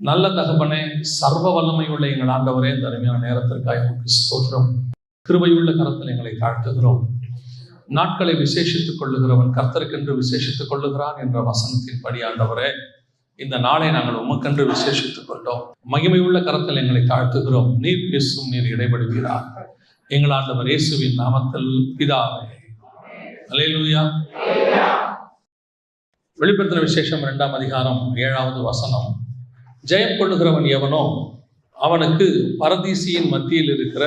நல்ல தகப்பனே, சர்வ வல்லமை உள்ள எங்கள் ஆண்டவரே, இந்த அருமையான நேரத்திற்காக உங்களுக்கு ஸ்தோத்திரம். கிருபையுள்ள கரத்தில் எங்களை தாழ்த்துகிறோம். நாட்களை விசேஷித்துக் கொள்ளுகிறவன் கர்த்தருக்கென்று விசேஷித்துக் கொள்ளுகிறான் என்ற வசனத்தின் படி ஆண்டவரே, இந்த நாளை நாங்கள் உமக்கென்று விசேஷித்துக் கொண்டோம். மகிமையுள்ள கரத்தில் எங்களை தாழ்த்துகிறோம். நீர் பேசும், நீர் இடைபடுவீராக. எங்கள் ஆண்டவர் இயேசுவின் நாமத்தில் பிதாவே, அல்லேலூயா. வெளிப்படுத்தின விசேஷம் 2ஆம் அதிகாரம் 7வது வசனம். ஜெயம் கொள்ளுகிறவன் எவனோ அவனுக்கு பரதீசியின் மத்தியில் இருக்கிற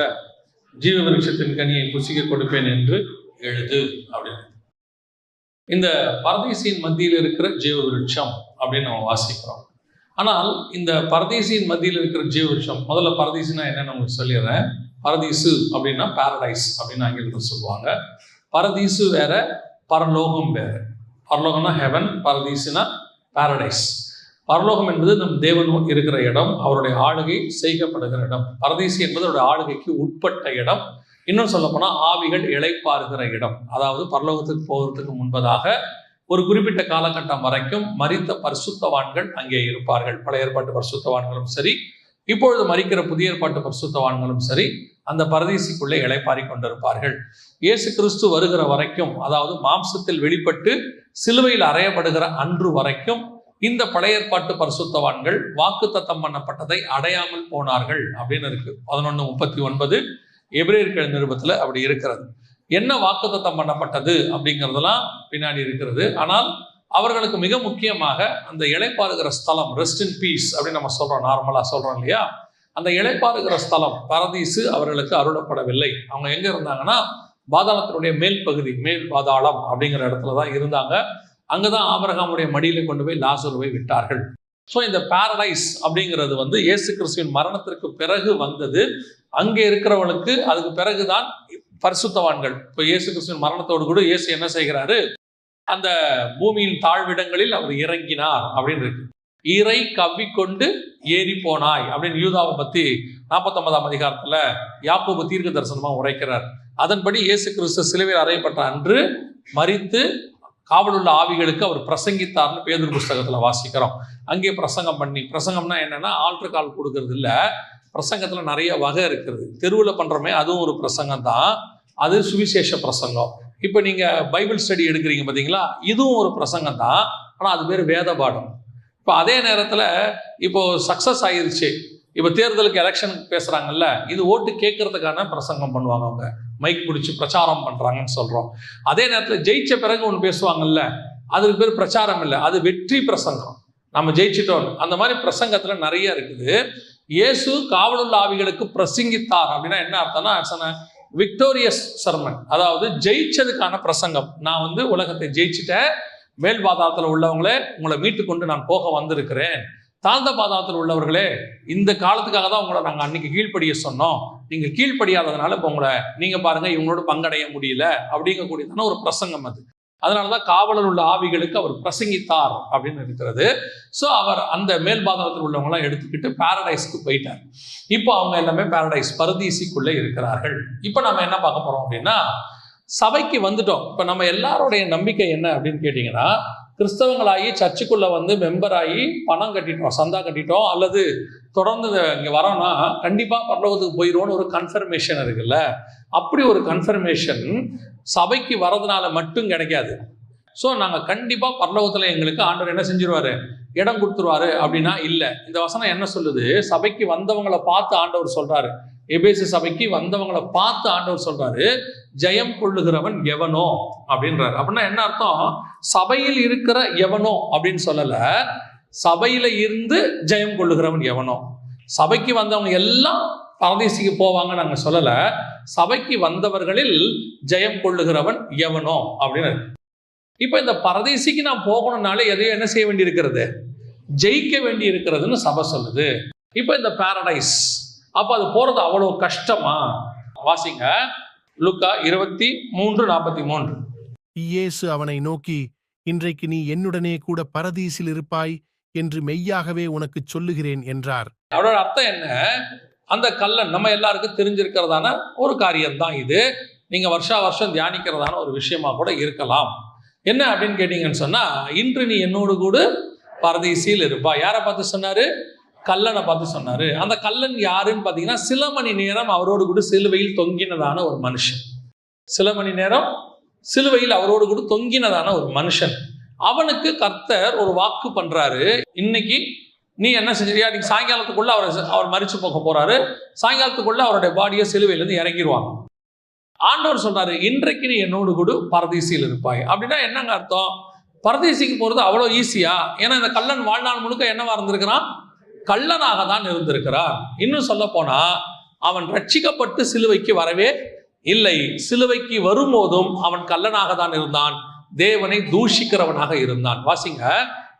ஜீவ விருட்சத்தின் கனியை புசிக்க கொடுப்பேன் என்று எழுது அப்படின்னு. இந்த பரதீசியின் மத்தியில் இருக்கிற ஜீவ விருட்சம் அப்படின்னு நம்ம வாசிக்கிறோம். ஆனால் இந்த பரதீசியின் மத்தியில் இருக்கிற ஜீவ விருட்சம், முதல்ல பரதீசுனா என்னன்னு உங்களுக்கு சொல்லிடுறேன். பரதீசு அப்படின்னா பாரடைஸ் அப்படின்னு ஆங்கிலத்தில் சொல்லுவாங்க. பரதீசு வேற, பரலோகம் வேற. பரலோகம்னா ஹெவன், பரதீசுனா பாரடைஸ். பரலோகம் என்பது நம் தேவன் இருக்கிற இடம், அவருடைய ஆளுகை செய்யப்படுகிற இடம். பரதீசு என்பது அவருடைய ஆளுகைக்கு உட்பட்ட இடம். இன்னும் சொல்ல போனால் ஆவிகள் இளைப்பாறுகிற இடம். அதாவது பரலோகத்துக்கு போகிறதுக்கு முன்பதாக ஒரு குறிப்பிட்ட காலகட்டம் வரைக்கும் மரித்த பரிசுத்தவான்கள் அங்கே இருப்பார்கள். பழைய ஏற்பாட்டு பரிசுத்தவான்களும் சரி, இப்பொழுது மரிக்கிற புதிய ஏற்பாட்டு பரிசுத்தவான்களும் சரி, அந்த பரதீசிக்குள்ளே இளைப்பாரி கொண்டிருப்பார்கள். இயேசு கிறிஸ்து வருகிற வரைக்கும், அதாவது மாம்சத்தில் வெளிப்பட்டு சிலுவையில் அறையப்படுகிற அன்று வரைக்கும் இந்த பழைய ஏற்பாட்டு பரிசுத்தவான்கள் வாக்குத்தத்தம் பண்ணப்பட்டதை அடையாமல் போனார்கள் அப்படின்னு இருக்கு. 11:39 எபிரேயர்கள் நிருபத்தில் அப்படி இருக்கிறது. என்ன வாக்குத்தத்தம் பண்ணப்பட்டது அப்படிங்கிறதெல்லாம் பின்னாடி இருக்கிறது. ஆனால் அவர்களுக்கு மிக முக்கியமாக அந்த இளைப்பாறுகிற ஸ்தலம், ரெஸ்ட் இன் பீஸ் அப்படின்னு நம்ம சொல்றோம், நார்மலா சொல்றோம் இல்லையா, அந்த இளைப்பாறுகிற ஸ்தலம் பரதீசு அவர்களுக்கு அருளப்படவில்லை. அவங்க எங்க இருந்தாங்கன்னா பாதாளத்தினுடைய மேல் பகுதி, மேல் பாதாளம் அப்படிங்கிற இடத்துல தான் இருந்தாங்க. அங்கதான் ஆபிரகாமுடைய மடியில கொண்டு போய் லாசருவை விட்டார்கள். ஸோ இந்த பாரடைஸ் அப்படிங்கிறது இயேசு கிறிஸ்துவின் மரணத்திற்கு பிறகு வந்தது. அங்கே இருக்கிறவனுக்கு அதுக்கு பிறகுதான் பரிசுத்தவான்கள். இப்போ இயேசு கிறிஸ்துவின் மரணத்தோடு கூட இயேசு என்ன செய்கிறாரு, அந்த பூமியின் தாழ்விடங்களில் அவர் இறங்கினார் அப்படின்னு இருக்கு. இறை கவ்விக்கொண்டு ஏறி போனாய் அப்படின்னு யூதாவை பத்தி 49ஆம் அதிகாரத்துல யாக்கோபு தீர்க்க தரிசனமா உரைக்கிறார். அதன்படி இயேசு கிறிஸ்து சிலுவையில் அறையப்பட்ட அன்று மரித்து காவலுள்ள ஆவிகளுக்கு அவர் பிரசங்கித்தார்னு பேதுரு புஸ்தகத்துல வாசிக்கிறோம். அங்கே பிரசங்கம்னா என்னன்னா ஆல்டர் கால் கொடுக்கறது இல்லை. பிரசங்கத்துல நிறைய வகை இருக்கிறது. தெருவில் பண்றோமே, அதுவும் ஒரு பிரசங்கம் தான். அது சுவிசேஷ பிரசங்கம். இப்போ நீங்க பைபிள் ஸ்டடி எடுக்கிறீங்க பார்த்தீங்களா, இதுவும் ஒரு பிரசங்கம் தான். ஆனால் அது பேர் வேத பாடம். இப்போ அதே நேரத்தில் இப்போ சக்சஸ் ஆயிருச்சு, இப்போ தேர்தலுக்கு எலெக்ஷனுக்கு பேசுறாங்கல்ல, இது ஓட்டு கேட்கறதுக்கான பிரசங்கம் பண்ணுவாங்க. அவங்க மைக் பிடிச்சி பிரச்சாரம் பண்றாங்கன்னு சொல்றோம். அதே நேரத்தில் ஜெயிச்ச பிறகு ஒன்று பேசுவாங்கல்ல, அதுக்கு பேர் பிரச்சாரம் இல்லை, அது வெற்றி பிரசங்கம். நம்ம ஜெயிச்சிட்டோம். அந்த மாதிரி பிரசங்கத்துல நிறைய இருக்குது. இயேசு காவலுள்ள ஆவிகளுக்கு பிரசங்கித்தார் அப்படின்னா என்ன அர்த்தம்னா, விக்டோரியஸ் சர்மன், அதாவது ஜெயிச்சதுக்கான பிரசங்கம். நான் உலகத்தை ஜெயிச்சிட்டேன், மேல் பாதாளத்தில் உள்ளவங்களே உங்களை மீட்டு கொண்டு நான் போக வந்திருக்கிறேன். தாழ்ந்த பாதாளத்தில் உள்ளவர்களே, இந்த காலத்துக்காக தான் உங்களை நாங்கள் அன்னைக்கு கீழ்ப்படிய சொன்னோம், நீங்கள் கீழ்ப்படியாததுனால இப்போ உங்களை நீங்கள் பாருங்க இவங்களோட பங்கடைய முடியல அப்படிங்கக்கூடியதான ஒரு பிரசங்கம் அது. அதனாலதான் காவலர் உள்ள ஆவிகளுக்கு அவர் பிரசங்கித்தார் அப்படின்னு இருக்கிறது. ஸோ அவர் அந்த மேல் பாதாளத்தில் உள்ளவங்களாம் எடுத்துக்கிட்டு பாரடைஸ்க்கு போயிட்டார். இப்போ அவங்க எல்லாமே பாரடைஸ் பரதீசிக்குள்ளே இருக்கிறார்கள். இப்போ நம்ம என்ன பார்க்க போறோம் அப்படின்னா, சபைக்கு வந்துட்டோம். இப்போ நம்ம எல்லாருடைய நம்பிக்கை என்ன அப்படின்னு கேட்டிங்கன்னா, கிறிஸ்தவங்களாகி சர்ச்சுக்குள்ளே மெம்பராகி பணம் கட்டிட்டோம், சந்தா கட்டிட்டோம், அல்லது தொடர்ந்து இங்கே வரோம்னா கண்டிப்பாக பரலோகத்துக்கு போயிடுவோன்னு ஒரு கன்ஃபர்மேஷன் இருக்குல்ல. அப்படி ஒரு கன்ஃபர்மேஷன் சபைக்கு வரதுனால மட்டும் கிடைக்காது. ஸோ நாங்கள் கண்டிப்பாக பரலோகத்தில் எங்களுக்கு ஆண்டவர் என்ன செஞ்சிருவாரு, இடம் கொடுத்துருவாரு அப்படின்னா இல்லை. இந்த வசனம் என்ன சொல்லுது, சபைக்கு வந்தவங்களை பார்த்து ஆண்டவர் சொல்றாரு. எபேசு சபைக்கு வந்தவங்களை பார்த்து ஆண்டவர் சொல்றாரு, ஜெயம் கொள்ளுகிறவன் எவனோ அப்படின்றாரு. அப்படின்னா என்ன அர்த்தம், சபையில் இருக்கிற எவனோ அப்படின்னு சொல்லல, சபையில இருந்து ஜெயம் கொள்ளுகிறவன் எவனோ. சபைக்கு வந்தவங்க எல்லாம் பரதீசிக்கு போவாங்க நாங்க சொல்லல, சபைக்கு வந்தவர்களில் ஜெயம் கொள்ளுகிறவன் எவனோ அப்படின்னு. இப்ப இந்த பரதீசிக்கு நான் போகணும்னாலே எதையும் என்ன செய்ய வேண்டி இருக்கிறது, ஜெயிக்க வேண்டி இருக்கிறதுன்னு சபை சொல்லுது. இப்ப இந்த பாரடைஸ், அப்ப அது போறது அவ்வளவு கஷ்டமா? வாசிங்க லூக்கா 23:43. இயேசு அவனை நோக்கி, இன்றைக்கு நீ என்னுடனே கூட பரதீசில் இருப்பாய் என்று மெய்யாகவே உனக்கு சொல்லுகிறேன் என்றார். அவரோட அர்த்தம் என்ன, அந்த கல்லன் நம்ம எல்லாருக்கும் தெரிஞ்சிருக்கிறதான ஒரு காரியம்தான் இது. நீங்க வருஷா வருஷம் தியானிக்கிறதான ஒரு விஷயமா கூட இருக்கலாம். என்ன அப்படின்னு கேட்டீங்கன்னு சொன்னா, இன்று நீ என்னோடு கூட பரதீசில் இருப்பா. யாரை பார்த்து சொன்னாரு, கல்லனை பார்த்து சொன்னாரு. அந்த கல்லன் யாருன்னு பார்த்தீங்கன்னா, சில மணி நேரம் அவரோடு கூட சிலுவையில் தொங்கினதான ஒரு மனுஷன். சில மணி நேரம் சிலுவையில் அவரோடு கூட தொங்கினதான ஒரு மனுஷன். அவனுக்கு கர்த்தர் ஒரு வாக்கு பண்றாரு. இன்னைக்கு நீ என்ன செஞ்சியா, நீ சாயங்காலத்துக்குள்ள அவர் மரிச்சு போக போறாரு. சாயங்காலத்துக்குள்ள அவருடைய பாடியை சிலுவையிலிருந்து இறங்கிடுவாங்க. ஆண்டவர் சொல்றாரு, இன்றைக்கு நீ என்னோடு கூட பரதீசியில் இருப்பாய். அப்படின்னா என்னங்க அர்த்தம்? பரதீசிக்கு போறது அவ்வளோ ஈஸியா? ஏன்னா இந்த கல்லன் வாழ்நாள் முழுக்க என்னவா இருந்திருக்கிறான்? கள்ளனாக தான் இருந்திருக்கிறான். இன்னும் சொல்ல போனா அவன் ரட்சிக்கப்பட்டு சிலுவைக்கு வரவே இல்லை. சிலுவைக்கு வரும்போதும் அவன் கள்ளனாக தான் இருந்தான், தேவனை தூஷிக்கிறவனாக இருந்தான். வாசிங்க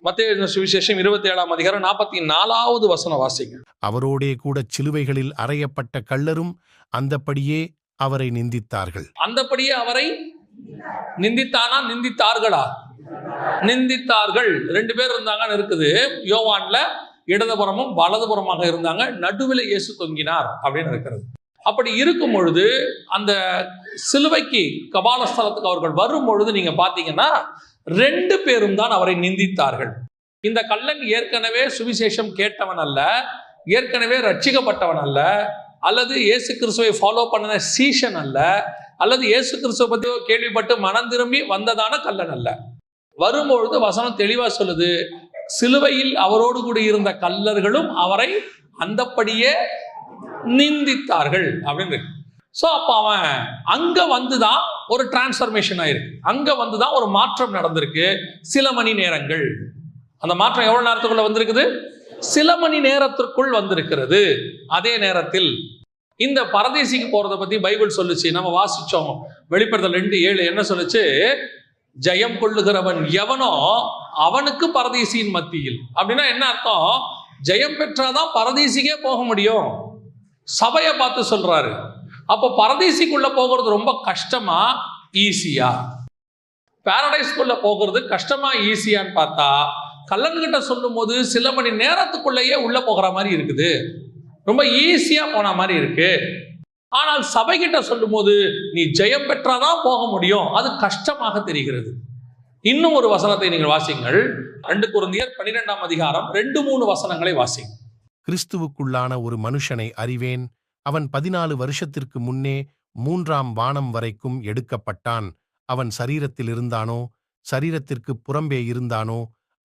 மத்தேயு சுவிசேஷம் 27ஆம் அதிகாரம் 44வது வசனம் வாசிங்க. அவரோடே கூட சிலுவைகளில் அறையப்பட்ட கள்ளரும் அந்தப்படியே அவரை நிந்தித்தார்கள். அந்தப்படியே அவரை நிந்தித்தானா நிந்தித்தார்களா? நிந்தித்தார்கள். 2 பேர் இருந்தாங்கன்னு இருக்குது. யோவான்ல இடதுபுறமும் வலதுபுறமாக இருந்தாங்க, நடுவில் இயேசு தொங்கினார் அப்படின்னு இருக்கிறது. அப்படி இருக்கும் பொழுது அந்த சிலுவைக்கு கபாலஸ்தலத்துக்கு அவர்கள் வரும் பொழுது நீங்க பாத்தீங்கன்னா 2 பேரும் தான் அவரை நிந்தித்தார்கள். இந்த கள்ளன் ஏற்கனவே சுவிசேஷம் கேட்டவன் அல்ல, ஏற்கனவே ரட்சிக்கப்பட்டவன் அல்ல, அல்லது இயேசு கிறிஸ்துவை ஃபாலோ பண்ண சீஷன் அல்ல, அல்லது இயேசு கிறிஸ்துவ பத்தி கேள்விப்பட்டு மனம் திரும்பி வந்ததான கள்ளன் அல்ல. வரும்பொழுது வசனம் தெளிவா சொல்லுது, சிலுவையில் அவரோடு கூட இருந்த கள்ளர்களும் அவரை அந்தப்படியே நிந்தித்தார்கள் அப்படின்னு. சோ அப்ப அவன் அங்க வந்துதான் ஒரு டிரான்ஸ்பர்மேஷன் ஆயிருக்கு, அங்க வந்துதான் ஒரு மாற்றம் நடந்திருக்கு. சில மணி நேரங்கள். அந்த மாற்றம் எவ்வளவு நேரத்துக்குள்ள வந்திருக்குது? சில மணி நேரத்திற்குள் வந்திருக்கிறது. அதே நேரத்தில் இந்த பரதேசிக்கு போறதை பத்தி பைபிள் சொல்லுச்சு, நம்ம வாசிச்சோம். வெளிப்படுத்தல் 2:7 என்ன சொல்லுச்சு? ஜெயம் கொள்ளுகிறவன் எவனோ அவனுக்கு பரதேசியின் மத்தியில். அப்படின்னா என்ன அர்த்தம்? ஜெயம் பெற்றாதான் பரதேசிக்கே போக முடியும். சபையை பார்த்து சொல்றாரு. அப்போ பரதேசிக்குள்ள போகிறது ரொம்ப கஷ்டமா ஈஸியா? பாரடைஸ்குள்ள போகிறது கஷ்டமா ஈஸியான்னு பார்த்தா, கல்லன்கிட்ட சொல்லும் போது சில மணி நேரத்துக்குள்ளேயே உள்ள போகிற மாதிரி இருக்குது, ரொம்ப ஈஸியா போன மாதிரி இருக்கு. ஆனால் சபைகிட்ட சொல்லும் போது நீ ஜெயம் பெற்றாதான் போக முடியும், அது கஷ்டமாக தெரிகிறது. இன்னும் ஒரு வசனத்தை நீங்கள் வாசிங்கள். 2 கொரிந்தியர் 12ஆம் அதிகாரம் 2-3 வசனங்களை வாசிங்க. கிறிஸ்துவுக்குள்ளான ஒரு மனுஷனை அறிவேன், அவன் 14 வருஷத்திற்கு முன்னே 3ஆம் வானம் வரைக்கும் எடுக்கப்பட்டான். அவன் சரீரத்தில் இருந்தானோ சரீரத்திற்கு புறம்பே இருந்தானோ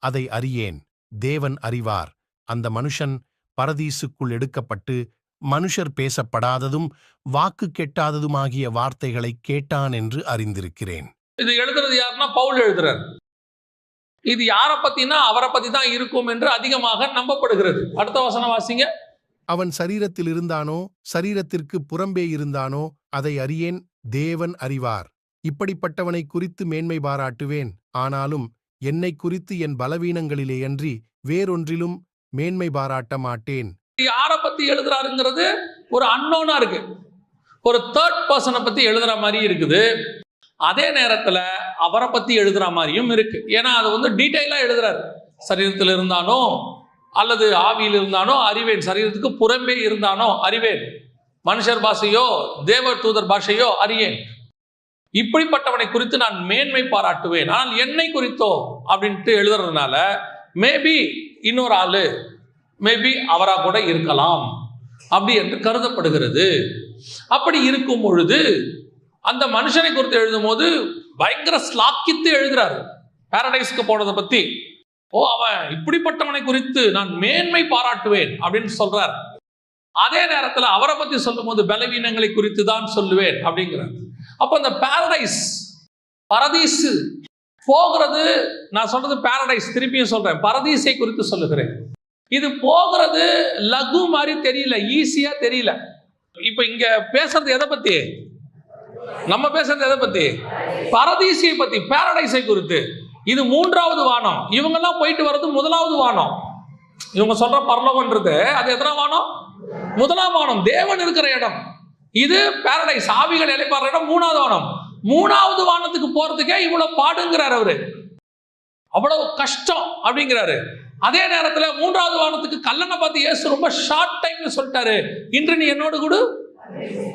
அதை அறியேன், தேவன் அறிவார். அந்த மனுஷன் பரதீசுக்குள் எடுக்கப்பட்டு மனுஷர் பேசப்படாததும் வாக்கு கெட்டாததுமாகிய வார்த்தைகளை கேட்டான் என்று அறிந்திருக்கிறேன். இது எழுதுறது யாருன்னா பவுல் எழுதுறார். இது யாரை பத்தினா அவரை பத்தி தான் இருக்கும் என்று அதிகமாக நம்பப்படுகிறது. அடுத்த வசனம் வாசிங்க. அவன் சரீரத்தில் இருந்தானோ சரீரத்திற்கு புறம்பே இருந்தானோ அதை அறியேன், தேவன் அறிவார். இப்படிப்பட்டவனை குறித்து மேன்மை பாராட்டுவேன், ஆனாலும் என்னை குறித்து என் பலவீனங்களிலேயன்றி வேறொன்றிலும் மேன்மை பாராட்ட மாட்டேன். யாரை பத்தி எழுதுறாருங்கிறது ஒரு அன்னோனா இருக்கு, ஒரு தேர்ட் பர்சனை பத்தி எழுதுற மாதிரி இருக்குது. அதே நேரத்துல அவரை பத்தி எழுதுற மாதிரியும் இருக்கு. ஏன்னா அது வந்து டீட்டெயிலா எழுதுறாரு. சரீரத்தில் இருந்தானோ அல்லது ஆவியில் இருந்தானோ அறிவேன், சரீரத்துக்கு புறம்பே இருந்தானோ அறிவேன், மனுஷர் பாஷையோ தேவ தூதர் பாஷையோ அறியேன், இப்படிப்பட்டவனை குறித்து நான் மேன்மை பாராட்டுவேன். ஆனால் என்னை குறித்தோ அப்படின்ட்டு எழுதுறதுனால மேபி இன்னொரு ஆளு, மேபி அவரா கூட இருக்கலாம் அப்படி என்று கருதப்படுகிறது. அப்படி இருக்கும் பொழுது அந்த மனுஷனை குறித்து எழுதும் போது பயங்கர ஸ்லாக்கித்து எழுதுறாரு பாரடைஸ்க்கு போனதை பத்தி. அவன் இப்படிப்பட்டவனை குறித்து நான் மேன்மை பாராட்டுவேன் அப்படின்னு சொல்றார். அதே நேரத்தில் அவரை பத்தி சொல்லும் போது பலவீனங்களை குறித்து தான் சொல்லுவேன் அப்படிங்கிறார். அப்ப அந்த பரதீசு போகிறது, நான் சொல்றது பாரடைஸ், திருப்பியும் சொல்றேன், பரதீசை குறித்து சொல்லுகிறேன். இது போகிறது லகு மாதிரி தெரியல, ஈஸியா தெரியல. இப்ப இங்க பேசுறது எதை பத்தி? நம்ம பேசுறது எதை பத்தி? பரதீசை பத்தி, பாரடைஸை குறித்து. இது 3வது வானம். இவங்கெல்லாம் போயிட்டு வர்றது 1வது வானம். இவங்க சொல்ற பரலோகம்ன்றது அது எத்தனை வானம்? 1ஆம் வானம், தேவன் இருக்கிற இடம். இது பாரடைஸ், ஆவிகள் இளைப்பாற இடம் 3வது வானம். 3வது வானத்துக்கு போறதுக்கே இவ்வளவு பாடுங்கிறார் அவரு, அவ்வளவு கஷ்டம் அப்படிங்கிறாரு. அதே நேரத்துல 3வது வானத்துக்கு கல்லனை பார்த்து இயேசு ரொம்ப ஷார்ட் டைம்ல சொல்லிட்டாரு, இன்று நீ என்னோடு கூட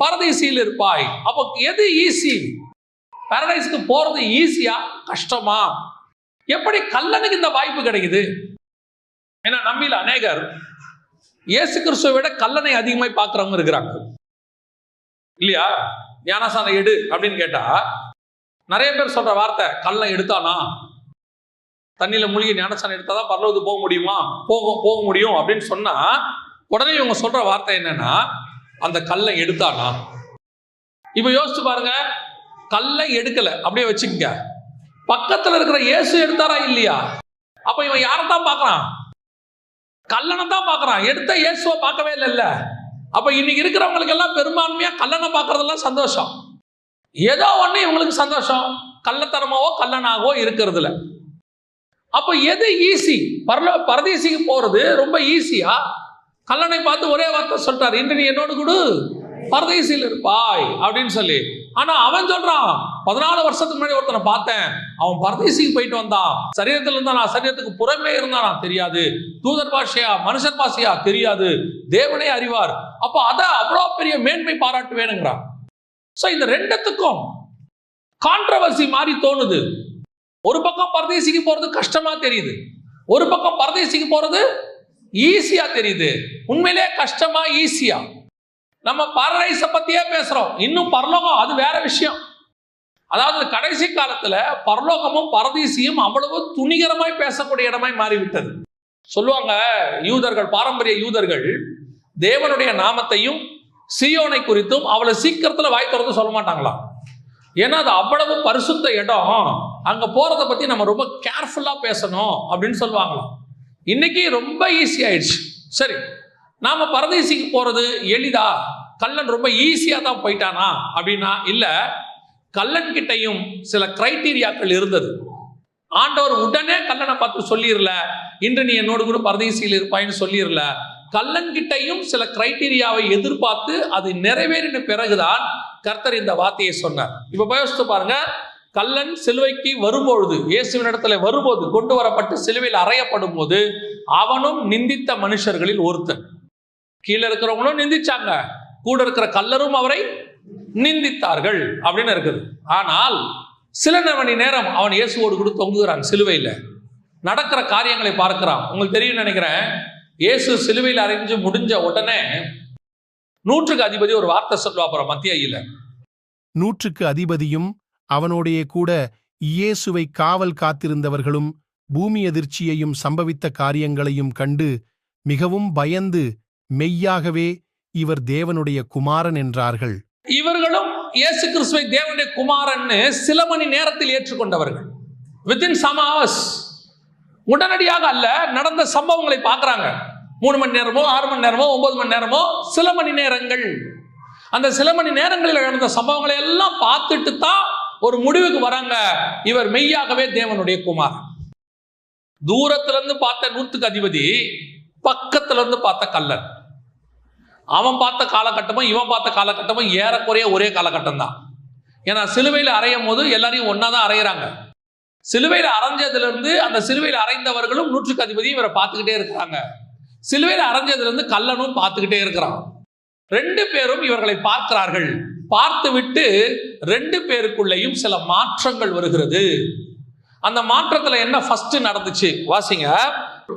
பரதீசியில் இருப்பாய். அப்போ எது ஈஸி? பாரடைஸ்க்கு போறது ஈஸியா கஷ்டமா? எப்படி கல்லனுக்கு இந்த வாய்ப்பு கிடைக்குது? ஏன்னா நம்மில் அநேகர் இயேசு கிறிஸ்துவை விட கல்லனை அதிகமாய் பார்க்கிறவங்க இருக்கிறாங்க இல்லையா? ஞானசானம் எடு அப்படின்னு கேட்டா நிறைய பேர் சொல்ற வார்த்தை, கல்லை எடுத்தானா, தண்ணியில மூழ்கி ஞானசானம் எடுத்தாதான் பரலோகத்துக்கு போக முடியுமா, போக முடியும் அப்படின்னு சொன்னா உடனே இவங்க சொல்ற வார்த்தை என்னன்னா, அந்த கல்லை எடுத்தானா. இப்ப யோசிச்சு பாருங்க, கல்லை எடுக்கல, அப்படியே வச்சுக்கங்க. பக்கத்துல இருக்கிற இயேசு எடுத்தாரா இல்லையா? அப்ப இவன் யாரைத்தான் பார்க்கறான்? கல்லனை தான் பார்க்கறான். எடுத்த இயேசுவை பார்க்கவே இல்லைல்ல. அப்ப இன்னைக்கு இருக்கிறவங்களுக்கு எல்லாம் பெரும்பான்மையா கல்லனை பார்க்கறதெல்லாம் சந்தோஷம். ஏதோ ஒண்ணு இவங்களுக்கு சந்தோஷம், கள்ளத்தனமாவோ கல்லனாகவோ இருக்கிறதுல. அப்ப எது ஈஸி? பரதேசிக்கு போறது ரொம்ப ஈஸியா? கல்லனை பார்த்து ஒரே வார்த்தை சொல்றாரு, இன்று நீ என்னோடு கூட பரதேசியில் இருப்பாய் அப்படின்னு சொல்லி. ஆனா அவன் சொல்றான், 14 வருஷத்துக்கு முன்னாடி ஒருத்தனை பார்த்தேன், அவன் பரதேசிக்கு போயிட்டு வந்தான், சரீரத்தில் இருந்தானா, சரீரத்துக்கு புறமே இருந்தானா தெரியாது, தூதர் பாஷையா மனுஷர் பாஷையா தெரியாது, தேவனே அறிவார். அப்ப அதை அவ்வளோ பெரிய மேன்மை பாராட்டு வேணுங்கிறான். சோ இந்த ரெண்டுத்துக்கும் கான்ட்ரவர்சி மாதிரி தோணுது. ஒரு பக்கம் பரதேசிக்கு போறது கஷ்டமா தெரியுது, ஒரு பக்கம் பரதேசிக்கு போறது ஈஸியா தெரியுது. உண்மையிலே கஷ்டமா ஈஸியா? நம்ம பரரைச பத்தியே பேசுறோம், இன்னும் பரலோகம் அது வேற விஷயம். அதாவது கடைசி காலத்துல பரலோகமும் பரதேசியும் அவ்வளவு துணிகரமாய் பேசக்கூடிய இடமாய் மாறிவிட்டது. சொல்லுவாங்க யூதர்கள், பாரம்பரிய யூதர்கள் தேவனுடைய நாமத்தையும் சீயோனை குறித்தும் அவ்வளவு சீக்கிரத்துல வாய் திறந்து சொல்ல மாட்டாங்களாம். ஏன்னா அது அவ்வளவு பரிசுத்த இடம், அங்க போறதை பத்தி நம்ம ரொம்ப கேர்ஃபுல்லா பேசணும் அப்படின்னு சொல்லுவாங்களாம். இன்னைக்கு ரொம்ப ஈஸி ஆயிடுச்சு. சரி, நாம பரதேசிக்கு போறது எளிதா? கல்லன் ரொம்ப ஈஸியா தான் போயிட்டானா அப்படின்னா இல்ல. கல்லன் கிட்டையும் சில கிரைட்டீரியாக்கள் இருந்தது. ஆண்டவர் உடனே கல்லனை பார்த்து சொல்லிடல, இன்று நீ என்னோடு கூட பரதேசியில் இருப்பாயின்னு சொல்லிடல. கல்லன் கிட்டையும் சில கிரைட்டீரியாவை எதிர்பார்த்து அது நிறைவேறின பிறகுதான் கர்த்தர் இந்த வார்த்தையை சொன்னார். இப்ப யோசித்து பாருங்க, கல்லன் சிலுவைக்கு வரும்பொழுது, இயேசுவின் இடத்துல வரும்போது, கொண்டு வரப்பட்டு சிலுவையில் அறையப்படும் போது அவனும் நிந்தித்த மனுஷர்களில் ஒருத்தன். கீழே இருக்கிறவங்களும் நிந்திச்சாங்க, கூட இருக்கிற கல்லரும் அவரை நிந்தித்தார்கள் அப்படின்னு இருக்குது. ஆனால் சில மணி நேரம் அவன் இயேசுவோடு கூட தொங்குகிறான் சிலுவையில, நடக்கிற காரியங்களை பார்க்கிறான். உங்களுக்கு தெரியும் நினைக்கிறேன், இயேசு சிலுவையில் அறைஞ்சு முடிஞ்ச உடனே 100க்கு அதிபதி ஒரு வார்த்தை சொல்லுவா. அப்புறம் மத்தியில 100க்கு அதிபதியும் அவனோடைய கூட இயேசுவை காவல் காத்திருந்தவர்களும் பூமி அதிர்ச்சியையும் சம்பவித்த காரியங்களையும் கண்டு மிகவும் பயந்து மெய்யாகவே இவர் தேவனுடைய குமாரன் என்றார்கள். இவர்களும் இயேசு கிறிஸ்துவை தேவனுடைய குமாரன்னு சில மணி நேரத்தில் ஏற்றுக்கொண்டவர்கள். வித்தின் சம் ஹவர்ஸ், உடனடியாக அல்ல, நடந்த சம்பவங்களை பார்க்கறாங்க. 3 மணி நேரமோ 6 மணி நேரமோ 9 மணி நேரமோ சில மணி நேரங்கள். அந்த சில மணி நேரங்களில் நடந்த சம்பவங்களை எல்லாம் பார்த்துட்டு தான் ஒரு முடிவுக்கு வராங்க, இவர் மெய்யாகவே தேவனுடைய குமாரன். தூரத்துல இருந்து பார்த்த 100க்கு அதிபதி, பக்கத்துல இருந்து பார்த்த கல்லன். அவன் பார்த்த காலகட்டமும் இவன் பார்த்த காலகட்டமும் ஏறக்குறைய ஒரே காலகட்டம் தான். ஏன்னா சிலுவையில் அறையும் போது எல்லாரையும் ஒன்னாதான் அறையிறாங்க. சிலுவையில் அரைஞ்சதுல இருந்து அந்த சிலுவையில் அறைந்தவர்களும் 100க்கு அதிபதி இவரை பார்த்துக்கிட்டே இருக்கிறாங்க. சிலுவையில் அரைஞ்சதுல இருந்து கல்லனும் பார்த்துக்கிட்டே இருக்கிறான். 2 பேரும் இவர்களை பார்க்கிறார்கள். பார்த்து விட்டு 2 பேருக்குள்ளேயும் சில மாற்றங்கள் வருகிறது. அந்த மாற்றத்துல என்ன ஃபர்ஸ்ட் நடந்துச்சு வாசிங்க.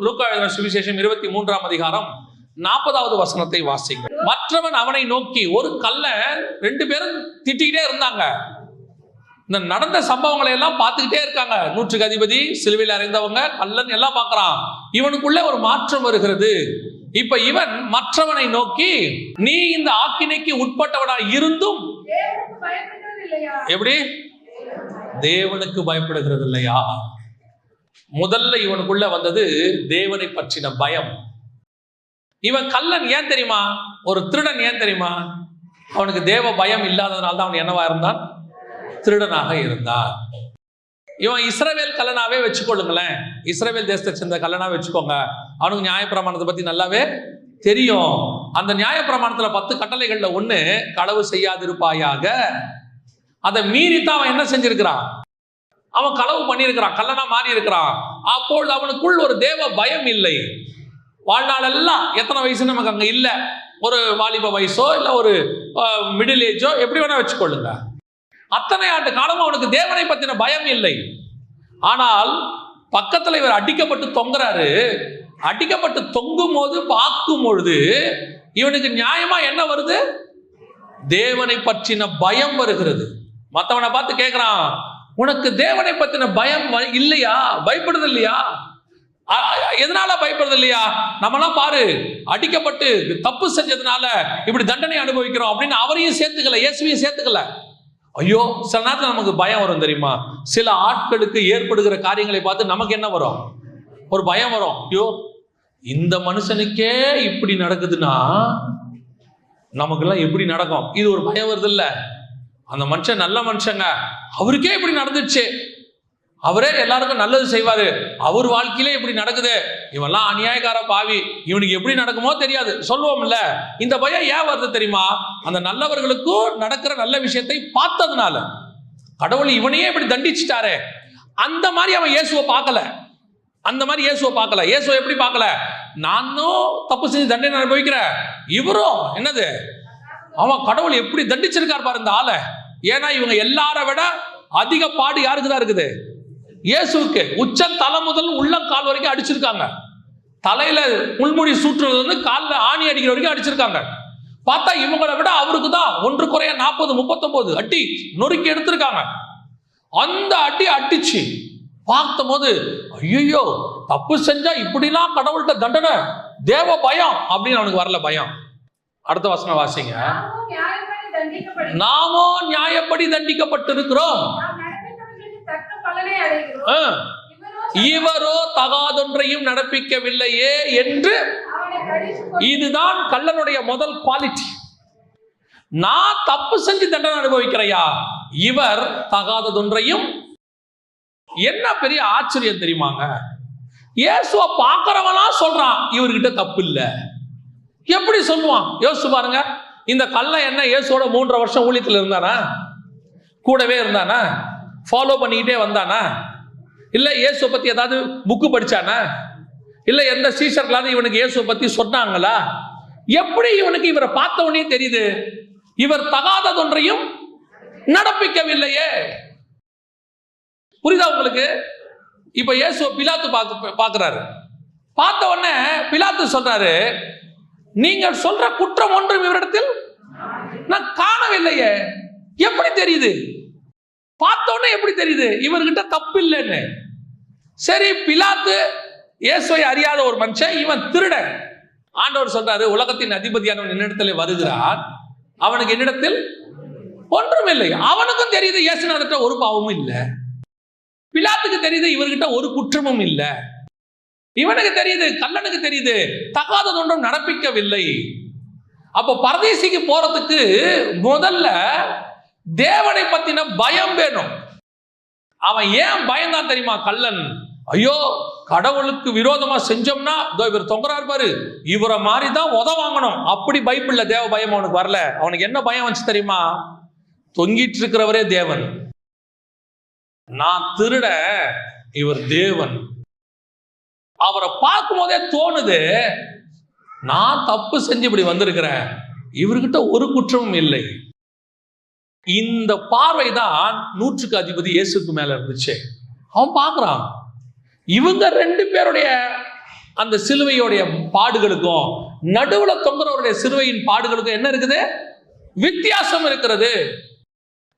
லூக்கா எழுதின சுவிசேஷம் 23ஆம் அதிகாரம் 40வது வசனத்தை வாசிங்க. மற்றவன் அவனை நோக்கி, ஒரு கல்ல 2 பேரும் திட்டிக்கிட்டே இருந்தாங்க. இந்த நடந்த சம்பவங்களை எல்லாம் பார்த்துக்கிட்டே இருக்காங்க. 100க்கு அதிபதி, சிலுவையில் அறைந்தவங்க, கல்லன் எல்லாம் பார்க்கறான். இவனுக்குள்ளே ஒரு மாற்றம் வருகிறது. இப்ப இவன் மற்றவனை நோக்கி, நீ இந்த ஆக்கினைக்கு உட்பட்டவனா இருந்தும் எப்படி தேவனுக்கு பயப்படுகிறது இல்லையா? முதல்ல இவனுக்குள்ள வந்தது தேவனை பற்றின பயம். இவன் கல்லன் ஏன் தெரியுமா? ஒரு திருடன் ஏன் தெரியுமா? அவனுக்கு தேவ பயம் இல்லாததுனால தான் அவன் என்னவா இருந்தான்? திருடனாக இருந்தான். இவன் இஸ்ரவேல் கல்லனாவே வச்சுக்கொள்ளுங்களேன், இஸ்ரவேல் தேசத்தை சேர்ந்த கல்லனா வச்சுக்கோங்க. அவனுக்கு நியாயப்பிரமாணத்தை பத்தி நல்லாவே தெரியும். அந்த நியாயப்பிரமாணத்துல 10 கட்டளைகள்ல ஒண்ணு களவு செய்யாதிருப்பாயாக. அதை மீறித்தான் அவன் என்ன செஞ்சிருக்கிறான்? அவன் களவு பண்ணியிருக்கிறான், கல்லனா மாறி இருக்கிறான். அப்பொழுது அவனுக்குள் ஒரு தேவ பயம் இல்லை. வாழ்நாள் எல்லாம் எத்தனை வயசு நமக்கு அங்க இல்ல, ஒரு வாலிப வயசோ இல்ல ஒரு மிடில் ஏஜோ எப்படி வேணா வச்சுக்கொள்ளுங்க, அத்தனை ஆண்டு காலம் அவனுக்கு தேவனை பத்தின பயம் இல்லை. ஆனால் பக்கத்துல இவர் அடிக்கப்பட்டு தொங்குறாரு. அடிக்கப்பட்டு தொங்கும் போது பார்க்கும் பொழுது இவனுக்கு நியாயமா என்ன வருது? தேவனை பற்றின பயம் வருகிறது. மற்றவனை பார்த்து கேட்கிறான், உனக்கு தேவனை பற்றின பயம் இல்லையா? பயப்படுது இல்லையா? எதனால பயப்படுறது இல்லையா? நம்மளாம் பாரு, அடிக்கப்பட்டு தப்பு செஞ்சதுனால இப்படி தண்டனை அனுபவிக்கிறோம் அப்படின்னு அவரையும் சேர்த்துக்கல, இயேசுவையும் சேர்த்துக்கல. ஐயோ, சில நேரத்தில் நமக்கு பயம் வரும் தெரியுமா? சில ஆட்களுக்கு ஏற்படுகிற காரியங்களை பார்த்து நமக்கு என்ன வரும்? ஒரு பயம் வரும். ஐயோ, இந்த மனுஷனுக்கே இப்படி நடக்குதுன்னா நமக்கெல்லாம் எப்படி நடக்கும்? இது ஒரு பயம் வருது இல்ல? அந்த மனுஷன் நல்ல மனுஷங்க, அவருக்கே இப்படி நடந்துச்சு, அவரே எல்லாருக்கும் நல்லது செய்வாரு, அவர் வாழ்க்கையிலே இப்படி நடக்குது, இவெல்லாம் அநியாயக்கார பாவி, இவனுக்கு எப்படி நடக்குமோ தெரியாது சொல்லுவோம்ல. இந்த பயம் ஏன் வருது தெரியுமா? அந்த நல்லவர்களுக்கும் நடக்கிற நல்ல விஷயத்தை பார்த்ததுனால. கடவுள் இவனையே இப்படி தண்டிச்சுட்டாரே, அந்த மாதிரி அவன் இயேசுவை பார்க்கல. அந்த மாதிரி இயேசுவை பார்க்கல. இயேசுவை எப்படி பார்க்கல? நானும் தப்பு செஞ்சு தண்டனை அனுபவிக்கிறேன், இவரும் என்னது, அவன் கடவுள் எப்படி தண்டிச்சிருக்கார் பாரு இந்த ஆளை. ஏன்னா இவங்க எல்லார விட அதிக பாடு யாருக்கு தான் இருக்குது? இயேசுவுக்கு. உச்ச தலை முதல் உள்ளங்கால் வரைக்கும் அடிச்சிருக்காங்க. தலையில முள்முடி சூற்றுறது வந்து காலில் ஆணி அடிக்கிற வரைக்கும் அடிச்சிருக்காங்க. பார்த்தா இவங்களை விட அவருக்கு தான் 1 குறைய 40 39 அடி நொறுக்கி எடுத்திருக்காங்க. அந்த அடி அடிச்சு பார்த்த போது ஐயோ, தப்பு செஞ்சா இப்படிலாம் கடவுள்கிட்ட தண்டனை, தேவ பயம் அப்படின்னு அவனுக்கு வரல பயம். அடுத்த வசனம் வாசிங்க. நாமோ நியாயப்படி தண்டிக்கப்பட்டிருக்கிறோம், இவரோ தகாதொன்றையும் நடப்பிக்கவில்லையே என்று. இதுதான் கள்ளனுடைய முதல் குவாலிட்டி. நான் தப்பு செஞ்சு தண்டனை அனுபவிக்கிறையா, இவர் தகாததொன்றையும். என்ன பெரிய ஆச்சரியம் தெரியுமாங்க? இயேசுவை பார்க்கிறவனா சொல்றான் இவர்கிட்ட தப்பு இல்லை. எப்படி சொல்லுவான்? யோசிச்சு பாருங்க. இந்த கள்ளன் என்ன இயேசுவோட 3.5 வருஷம் ஊழியத்தில் இருந்தானா? கூடவே இருந்தானா? ஃபாலோ பண்ணிக்கிட்டே வந்தானா? இல்லை இயேசுவை பற்றி ஏதாவது புக்கு படிச்சானா? இல்லை எந்த சீஷர்களாவது இவனுக்கு இயேசுவை பற்றி சொன்னாங்களா? எப்படி இவனுக்கு இவரை பார்த்த உடனே தெரியுது இவர் தகாததொன்றையும் நடப்பிக்கவில்லையே? புரியுதா உங்களுக்கு? இப்ப இயேசுவை பிலாத்து பார்க்கிறாரு. பார்த்த உடனே பிலாத்து சொல்றாரு, நீங்கள் சொல்ற குற்றம் ஒன்றும் இவரிடத்தில் நான் காணவில்லையே. எப்படி தெரியுது? பார்த்த உடனே எப்படி தெரியுது இவர்கிட்ட தப்பு இல்லைன்னு? சரி, பிலாத்து இயேசுவை அறியாத ஒரு மனுஷன், இவன் திருடன். ஆண்டவர் சொல்றாரு, உலகத்தின் அதிபதியானவன் என்னிடத்தில் வருகிறான், அவனுக்கு என்னிடத்தில் ஒன்றும் இல்லை. அவனுக்கும் தெரியுது இயேசுநாதர்கிட்ட ஒரு பாவமும் இல்லை. பிலாத்துக்கு தெரியுது இவர்கிட்ட ஒரு குற்றமும் இல்லை. இவனுக்கு தெரியுது, கள்ளனுக்கு தெரியுது தகாததொன்றும் நடப்பிக்கவில்லை. அப்போ பரதேசிக்கு போறதுக்கு முதல்ல தேவனை பத்தின பயம் வேணும். அவன் ஏன் பயந்தான் தெரியுமா? கள்ளன், ஐயோ கடவுளுக்கு விரோதமா செஞ்சோம்னா இவர் தொங்குறாரு பாரு, இவரை மாதிரி தான் உத வாங்கணும், அப்படி பைபிள்ல தேவ பயம் அவனுக்கு வரல. அவனுக்கு என்ன பயம் வந்துச்சு தெரியுமா? தொங்கிட்டு இருக்கிறவரே தேவன், நான் திருட, இவர் தேவன். அவரை பார்க்கும் போதே தோணுது, நான் தப்பு செஞ்சு இப்படி வந்திருக்கிறேன், இவர்கிட்ட ஒரு குற்றமும் இல்லை. இந்த பார்வைதான் 100க்கு அதிபதி இயேசுக்கு மேல இருந்துச்சு. அவன் பார்க்கிறான், இவங்க 2 பேருடைய அந்த சிலுவையோடைய பாடுகளுக்கும் நடுவுல தொங்குறவருடைய சிலுவையின் பாடுகளுக்கும் என்ன இருக்குது? வித்தியாசம் இருக்கிறது.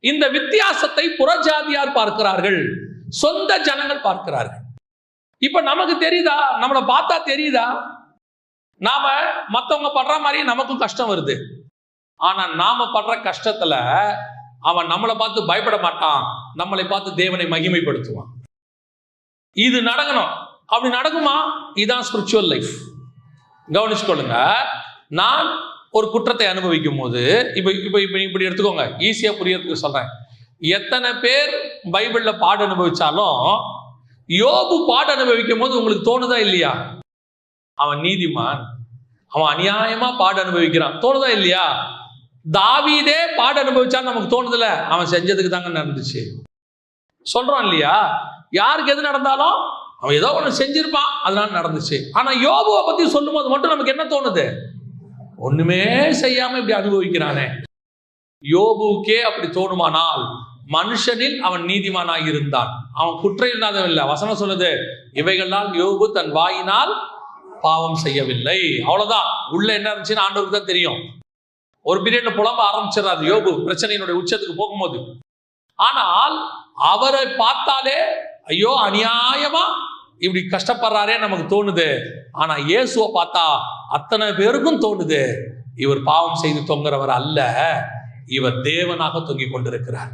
இந்த வித்தியாசத்தை புறஜாதியார் பார்க்கிறார்கள், சொந்த ஜனங்கள் பார்க்கிறார்கள். இப்ப நமக்கு தெரியுதா? நம்மளை பார்த்தா தெரியுதா? நாம மத்தவங்க படுற மாதிரி நமக்கும் கஷ்டம் வருது. ஆனா நாம படுற கஷ்டத்துல அவன் நம்மளை பார்த்து பயப்பட மாட்டான், நம்மளை பார்த்து தேவனை மகிமைப்படுத்துவான். இது நடக்கணும். அப்படி நடக்குமா? இதுதான் ஸ்பிரிச்சுவல் லைஃப். கவனிச்சுக்கொள்ளுங்க. நான் ஒரு குற்றத்தை அனுபவிக்கும் போது இப்படி எடுத்துக்கோங்க, ஈஸியா புரியறதுக்கு சொல்றேன். எத்தனை பேர் பைபிள்ல பாடு அனுபவிச்சாலும் யோபு பாடு அனுபவிக்கும் போது உங்களுக்கு தோணுதா இல்லையா? அவன் நீதிமான், அவன் அநியாயமா பாடு அனுபவிக்கிறான், தோணுதா இல்லையா? தாவீதே பாடு அனுபவிச்சான்னு நமக்கு தோணுதுல, அவன் செஞ்சதுக்கு தாங்க நடந்துச்சு சொல்றான் இல்லையா? யாருக்கு எது நடந்தாலும் அவன் ஏதோ ஒண்ணு செஞ்சிருப்பான், அதனால நடந்துச்சு. ஆனா யோபுவை பத்தி சொல்லும் போது மட்டும் நமக்கு என்ன தோணுது? ஒண்ணுமே செய்யாம இப்படி அனுபவிக்கிறானே. யோபுக்கே அப்படி தோணுமானால் மனுஷனில் அவன் நீதிமானாக இருந்தான், அவன் குற்றம் இல்லாதவன் இல்லை. வசனம் சொல்லுது, இவைகளால் யோபு தன் வாயினால் பாவம் செய்யவில்லை. அவ்வளவுதான். உள்ள என்ன இருந்துச்சுன்னு ஆண்டவருக்கு தான் தெரியும். ஒரு பீரியட்ல புலம்ப ஆரம்பிச்சிடறாரு யோபு பிரச்சனையினுடைய உச்சத்துக்கு போகும்போது. ஆனால் அவரை பார்த்தாலே ஐயோ அநியாயமா இப்படி கஷ்டப்படுறாரே நமக்கு தோணுது. ஆனா இயேசுவை பார்த்தா அத்தனை பேருக்கும் தோணுது, இவர் பாவம் செய்து தொங்குறவர் அல்ல, இவர் தேவனாக தொங்கிக் கொண்டிருக்கிறார்.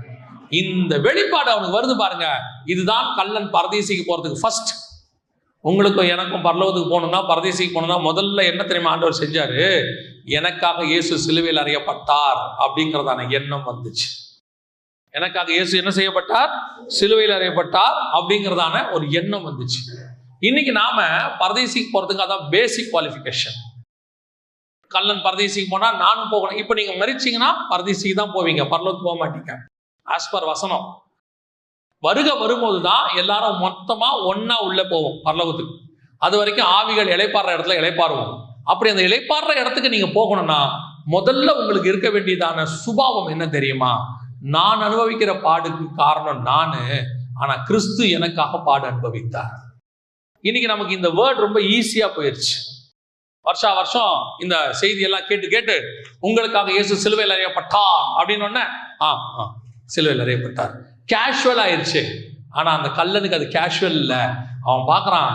இந்த வெளிப்பாடு அவனுக்கு வருது பாருங்க. இதுதான் கள்ளன் பரதீசிக்கு போறதுக்கு ஃபர்ஸ்ட். உங்களுக்கும் எனக்கும் பரலோகத்துக்கு போகணும்னா, பரதேசிக்கு போகணும்னா முதல்ல என்ன தெரியுமா ஆண்டவர் செஞ்சாரு? எனக்காக இயேசு சிலுவையில் அறையப்பட்டார் அப்படிங்கிறதான எண்ணம் வந்துச்சு. எனக்காக இயேசு என்ன செய்யப்பட்டார்? சிலுவையில் அறையப்பட்டார் அப்படிங்கிறதான ஒரு எண்ணம் வந்துச்சு. இன்னைக்கு நாம பரதேசிக்கு போறதுக்கு அதான் பேசிக் குவாலிஃபிகேஷன். கள்ளன் பரதேசிக்கு போனா நானும் போகணும். இப்ப நீங்க மரிச்சீங்கன்னா பரதேசிக்கு தான் போவீங்க, பரலோகத்துக்கு போக மாட்டீங்க. ஆஸ் பர் வசனம் வரும்போதுதான் எல்லாரும் மொத்தமா ஒன்னா உள்ள போவோம் பரலோகத்துக்கு. அது வரைக்கும் ஆவிகள் இளைப்பாடுற இடத்துல இளைப்பாறுவோம். அப்படி அந்த இளைப்பாடுற இடத்துக்கு நீங்க போகணும்னா முதல்ல உங்களுக்கு இருக்க வேண்டியதான சுபாவம் என்ன தெரியுமா? நான் அனுபவிக்கிற பாடுக்கு காரணம் நானு, ஆனா கிறிஸ்து எனக்காக பாடு அனுபவித்தார். இன்னைக்கு நமக்கு இந்த வேர்ட் ரொம்ப ஈஸியா போயிருச்சு. வருஷா வருஷம் இந்த செய்தியெல்லாம் கேட்டு உங்களுக்காக இயேசு சிலுவையில் அறையப்பட்டார் அப்படின்னு ஒன்ன சிலுவையில் அறையப்பட்டார் கேஷுவல் ஆயிடுச்சு. ஆனா அந்த கல்லனுக்கு அது கேஷுவல் இல்லை. அவன் பார்க்கறான்,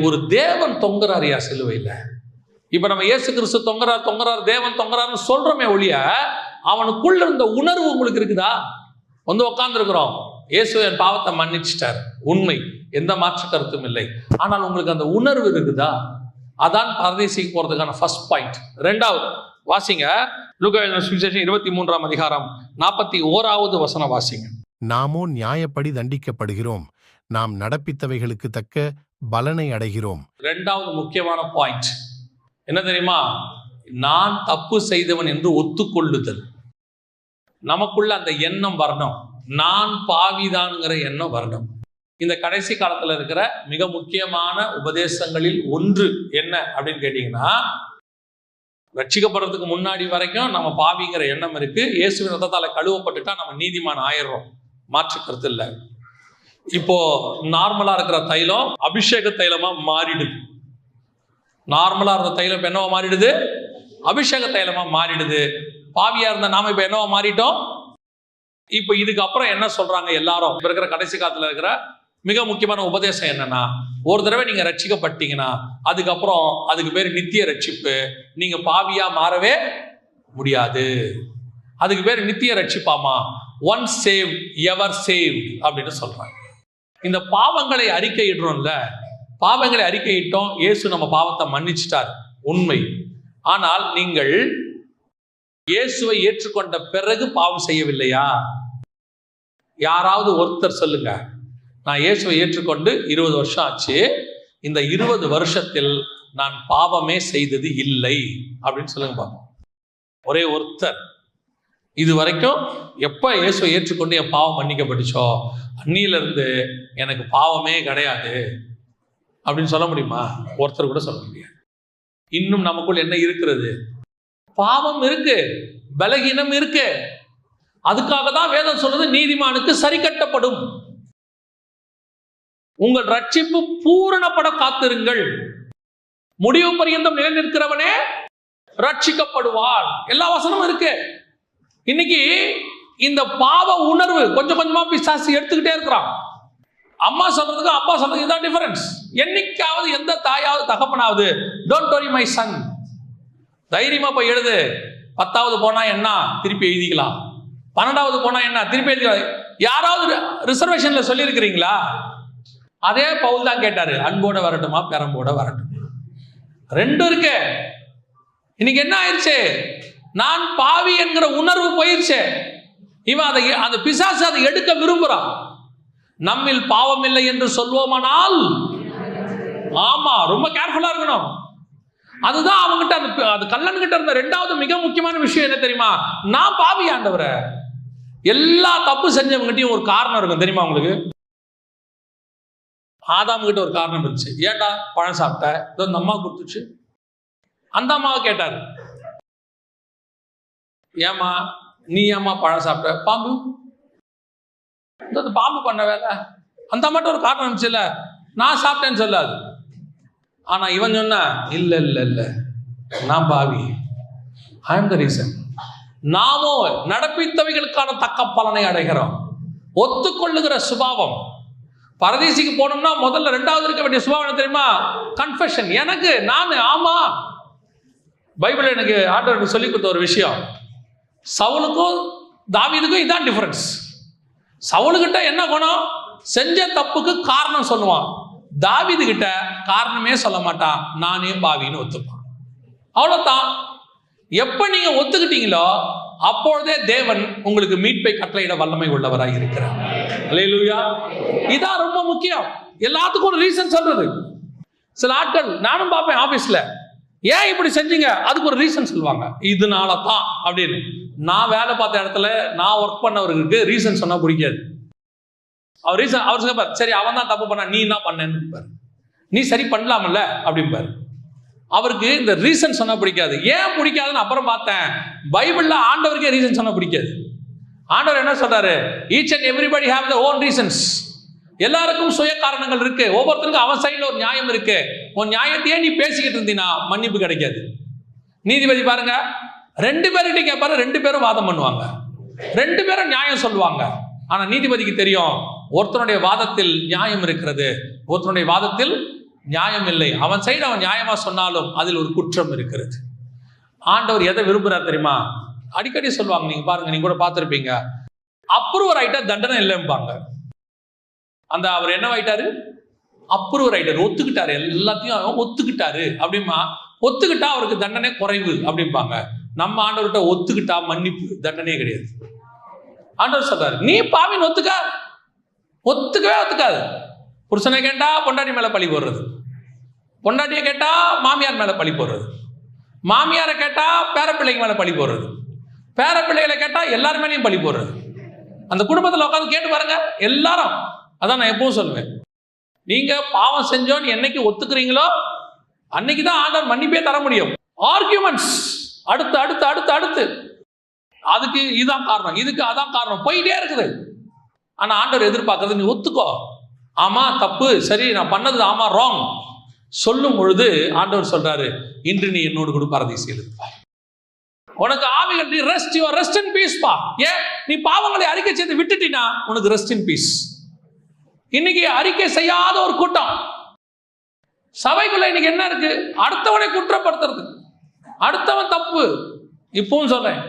ஒரு தேவன் தொங்குறாரியா சிலுவையில். இப்ப நம்ம இயேசு கிறிஸ்து தொங்குறார் தேவன் தொங்குறாருன்னு சொல்றோமே ஒழிய அவனுக்குள்ள இருந்த உணர்வு உங்களுக்கு இருக்குதா? வந்து உட்கார்ந்து இருக்கிறோம், இயேசு என் பாவத்தை மன்னிச்சிட்டார், உண்மை, எந்த மாற்று கருத்தும் இல்லை. ஆனால் உங்களுக்கு அந்த உணர்வு இருக்குதா? அதான் பரதேசிக்கு போறதுக்கான ஃபர்ஸ்ட் பாயிண்ட். ரெண்டாவது வாசிங்க, லூக்கா எழுதின சுவிசேஷம் 23ஆம் அதிகாரம் 41வது வசனம் வாசிங்க. நாமோ நியாயப்படி தண்டிக்கப்படுகிறோம், நாம் நடப்பித்தவைகளுக்கு தக்க பலனை அடைகிறோம். ரெண்டாவது முக்கியமான பாயிண்ட் என்ன தெரியுமா? நான் தப்பு செய்தவன் என்று ஒத்துக்கொள்ளுதல். நமக்குள்ள அந்த எண்ணம் வரணும், நான் பாவிதான்ங்கிற எண்ணம் வரணும். இந்த கடைசி காலத்துல இருக்கிற மிக முக்கியமான உபதேசங்களில் ஒன்று என்ன அப்படின்னு கேட்டீங்கன்னா, ரட்சிக்கப்படுறதுக்கு முன்னாடி வரைக்கும் நம்ம பாவிங்கிற எண்ணம் இருக்கு. இயேசுவின் ரத்தத்தால கழுவப்பட்டுட்டா நம்ம நீதிமான் ஆயிடுறோம், மாற்று கருத்து இல்லை. இப்போ நார்மலா இருக்கிற தைலம் அபிஷேக தைலமா மாறிடுது. நார்மலா இருந்த தைலம் இப்ப என்னவா மாறிடுது? அபிஷேக தைலமா மாறிடுது. பாவியா இருந்த நாம இப்ப என்னவா மாறிட்டோம்? இப்ப இதுக்கு அப்புறம் என்ன சொல்றாங்க எல்லாரும்? இப்ப இருக்கிற கடைசி காலத்துல இருக்கிற மிக முக்கியமான உபதேசம் என்னன்னா, ஒரு தடவை நீங்க ரட்சிக்கப்பட்டீங்கன்னா அதுக்கப்புறம் அதுக்கு பேர் நித்திய ரட்சிப்பு. நீங்க பாவியா மாறவே முடியாது. அதுக்கு பேர் நித்திய ரட்சிப்பாமா, ஒன் சேவ் எவர் சேவ் அப்படின்னு சொல்றாங்க. இந்த பாவங்களை அறிக்கையிடுறோம்ல, பாவங்களை அறிக்கையிட்டோம், இயேசு நம்ம பாவத்தை மன்னிச்சிட்டார், உண்மை. ஆனால் நீங்கள் இயேசுவை ஏற்றுக்கொண்ட பிறகு பாவம் செய்யவில்லையா? யாராவது ஒருத்தர் சொல்லுங்க, நான் இயேசுவை ஏற்றுக்கொண்டு 20 வருஷம் ஆச்சு, இந்த 20 வருஷத்தில் நான் பாவமே செய்தது இல்லை அப்படின்னு சொல்லுங்க பாப்போம். ஒரே ஒருத்தர். இது வரைக்கும் எப்ப இயேசுவை ஏற்றுக்கொண்டு என் பாவம் மன்னிக்கப்பட்டுச்சோ அன்னியிலிருந்து எனக்கு பாவமே கிடையாது அப்படின்னு சொல்ல முடியுமா? ஒருத்தர் கூட சொல்ல முடியாது. இன்னும் நமக்குள் என்ன இருக்கிறது? பாவம் இருக்கு, பலகீனம் இருக்கு. அதுக்காக தான் வேதம் சொல்றது நீதிமானுக்கு சரி கட்டப்படும். உங்கள் ரட்சிப்பு பூரணப்பட காத்திருங்கள், முடிவு பரியந்தம் நிலை நிற்கிறவனே ரட்சிக்கப்படுவான். எல்லா வசனமும் இருக்கு. இன்னைக்கு இந்த பாவ உணர்வு கொஞ்சம் கொஞ்சமா பிசாசு எடுத்துக்கிட்டே இருக்கிறான். அம்மா சொல்றதுக்கு அப்பா சொல்றதுக்கு இதான் டிஃபரன்ஸ். என்னைக்காவது எந்த தாயாவது தகப்பனாவது டோன்ட் வரி மை சன், தைரியமா போய் எழுது, 10வது போனா என்ன திருப்பி எழுதிக்கலாம், 12வது போனா என்ன திருப்பி எழுதிக்கலாம், யாராவது ரிசர்வேஷன்ல சொல்லி இருக்கிறீங்களா? அதே பவுல் தான் கேட்டாரு, அன்போட வரட்டுமா பெரம்போட வரட்டும், ரெண்டும் இருக்கு. இன்னைக்கு என்ன ஆயிடுச்சு? நான் பாவி என்கிற உணர்வு போயிடுச்சு. இவன் அதை அந்த பிசாசு அதை எடுக்க விரும்புறான். நம்மில் பாவம் இல்லை என்று சொல்வோமானால், ஆமா, ரொம்ப கேர்ஃபுல்லா இருக்கணும். அதுதான் அவங்ககிட்ட அது கல்லன்கிட்ட இருந்த ரெண்டாவது மிக முக்கியமான விஷயம் என்ன தெரியுமா? நான் பாவி ஆண்டவரே. எல்லா தப்பு செஞ்சவங்ககிட்டயும் ஒரு காரணம் இருக்கும் தெரியுமா உங்களுக்கு? ஆதாம் கிட்ட ஒரு காரணம் இருந்துச்சு. ஏன்டா பழம் சாப்பிட்ட? இந்த அம்மா கொடுத்துச்சு. அந்த அம்மாவை கேட்டாரு, ஏமா நீ ஏமா பழம் சாப்பிட்ட? பாம்பு, பாம்பு பண்ண வேலை. அந்த மட்டும் ஒரு காரணம் இருந்துச்சுல்ல, நான் சாப்பிட்டேன்னு சொல்லாது. ஆனா இவன் சொன்னா இல்ல இல்ல இல்ல, நான் பாவி, ஐ அம் த ரீசன். நாமோ நடப்பித்தவைகளுக்கான தக்க பலனை அடைகிறோம். ஒத்துக்கொள்ளுகிற சுபாவம். பரதீசிக்கு போனோம்னா முதல்ல 2வது இருக்க வேண்டிய சுபாவம் என்ன தெரியுமா? கன்ஃபெஷன். எனக்கு நான் ஆமா. பைபிள் எனக்கு ஆண்டவர் சொல்லி கொடுத்த ஒரு விஷயம், சவுலுக்கும் தாவீதுக்கும் இதான் டிஃபரன்ஸ். சவுலுக்கிட்ட என்ன குணம்? செஞ்ச தப்புக்கு காரணம் சொல்லுவான். தாவீது கிட்ட காரணமே சொல்ல மாட்டான், நானே பாவின்னு ஒத்துப்பான். அவ்வளவுதான். எப்ப நீங்க ஒத்துக்கிட்டீங்களோ அப்பொழுதே தேவன் உங்களுக்கு மீட்பை கட்டளையிட வல்லமை உள்ளவராய் இருக்கிறார். அல்லேலூயா. இதான் ரொம்ப முக்கியம். எல்லாத்துக்கும் ஒரு ரீசன் சொல்றது. சில ஆட்கள் நானும் பார்ப்பேன் ஆபீஸ்ல, ஏன் இப்படி செஞ்சீங்க, அதுக்கு ஒரு ரீசன் சொல்லுவாங்க, இதனால தான் அப்படின்னு. நான் வேலை பார்த்த இடத்துல நான் ஒர்க் பண்ணவருக்கு ரீசன் சொன்னா பிடிக்காது. அவர் ரீசன் அவர் சொல்ல, சரி அவன் தான் தப்பு பண்ணா, நீ என்ன பண்ணேன்னு, நீ சரி பண்ணலாம்ல அப்படிம்பாரு. அவருக்கு இந்த ரீசன் சொன்னா பிடிக்காது. ஏன் பிடிக்காதுன்னு அப்புறம் பார்த்தேன், பைபிள்ல ஆண்டவருக்கே ரீசன் சொன்னா பிடிக்காது. ஆண்டவர் என்ன சொல்றாரு? Each and everybody have their own reasons. எல்லாருக்கும் சுய காரணங்கள் இருக்கு. ஒவ்வொருத்தருக்கும் அவன் சைடுல ஒரு நியாயம் இருக்கு. உன் நியாயத்தையே நீ பேசிக்கிட்டு இருந்தீனா மன்னிப்பு கிடைக்காது. நீதிபதி பாருங்க, 2 பேர்கிட்ட கேட்பாரு, 2 பேரும் வாதம் பண்ணுவாங்க, 2 பேரும் நியாயம் சொல்லுவாங்க. ஆனா நீதிபதிக்கு தெரியும் ஒருத்தனுடைய வாதத்தில் நியாயம் இருக்கிறது, ஒருத்தனுடைய வாதத்தில் நியாயம் இல்லை. அவன் சைடு அவன் நியாயமா சொன்னாலும் அதில் ஒரு குற்றம் இருக்கிறது. ஆண்டவர் எதை விரும்புறார் தெரியுமா? அடிக்கடி சொல்லுவாங்க, நீங்க பாருங்க, நீங்க கூட பார்த்திருப்பீங்க, அப்ரூவர் ஆயிட்டா தண்டனை இல்லைம்பாங்க. அந்த அவர் என்னவாயிட்டாரு? அப்ரூவர் ஆயிட்டாரு, ஒத்துக்கிட்டாரு, எல்லாத்தையும் ஒத்துக்கிட்டாரு அப்படிமா. ஒத்துக்கிட்டா அவருக்கு தண்டனை குறைவு அப்படிம்பாங்க. நம்ம ஆண்டவர்கிட்ட ஒத்துக்கிட்டா மன்னிப்பு, தண்டனையே கிடையாது. ஆண்டவர் சொல்றாரு, நீ பாவின்னு ஒத்துக்கவே ஒத்துக்காது. புருஷனை கேட்டா பொண்டாட்டி மேல பழி போடுறது, பொண்டாட்டியை கேட்டா மாமியார் மேல பழி போடுறது, மாமியாரை கேட்டா பேரப்பிள்ளைங்க மேல பழி போடுறது, பேரப்பிள்ளைகளை கேட்டா எல்லாரும் மேலேயும் பழி போடுறது. அந்த குடும்பத்தில் உட்காந்து கேட்டு பாருங்க, எல்லாரும். அதான் நான் எப்பவும் சொல்லுவேன், நீங்க பாவம் செஞ்சோன்னு என்னைக்கு ஒத்துக்கிறீங்களோ அன்னைக்கு தான் ஆண்டவர் மன்னிப்பே தர முடியும். ஆர்கியூமெண்ட்ஸ் அடுத்து அடுத்து அடுத்து அடுத்து, அதுக்கு இதுதான் காரணம், இதுக்கு அதான் காரணம், போயிட்டே இருக்குது. ஆனா ஆண்டவர் எதிர்பார்க்கறது நீ ஒத்துக்கோ, ஆமா தப்பு, சரி நான் பண்ணது ஆமா ராங் சொல்லும் பொழுது ஆண்டவர் சொல்றாரு, இன்று நீ என்னோடு கூட பரதீசில் இருப்பாய். உனக்கு ஆவிகள், நீ rest, your rest in peace பா. ஏன் நீ பாவங்களை அறிக்கை செய்து விட்டுட்டினா உனக்கு ரெஸ்ட் இன் பீஸ். இன்னைக்கு அறிக்கை செய்யாத ஒரு கூட்டம் சபைக்குள்ள இன்னைக்கு என்ன இருக்கு? அடுத்தவனை குற்றப்படுத்துறது, அடுத்தவன் தப்பு. இப்பவும் சொல்றேன்,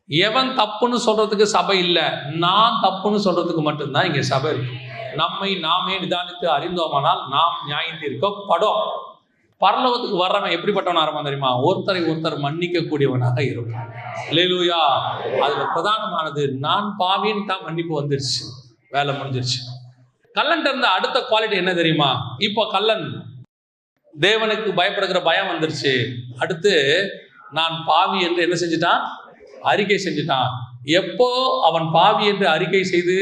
எவன் தப்புன்னு சொல்றதுக்கு சபை இல்லை, நான் தப்புன்னு சொல்றதுக்கு மட்டும்தான் இங்க சபை இருக்கு. நம்மை நாமே நிதானித்து அறிந்தோமானால் நாம் நியாயம் தீர்க்கப்படும். பரலோகத்துக்கு வர்றவன் எப்படிப்பட்டவனா இருப்பான் தெரியுமா? ஒருத்தரை ஒருத்தர் மன்னிக்க கூடியவனாக இருப்பான். அல்லேலூயா. அதுல பிரதானமானது, நான் பாவின்னு தான் மன்னிப்பு வந்துருச்சு, வேலை முடிஞ்சிருச்சு. கல்லன் இருந்த அடுத்த குவாலிட்டி என்ன தெரியுமா? இப்போ கல்லன் தேவனுக்கு பயப்படுகிற பயம் வந்துருச்சு. அடுத்து நான் பாவி என்று என்ன செஞ்சுட்டான்? அறிக்கை செஞ்சுட்டான். எப்போ அவன் பாவி என்று அறிக்கை செய்து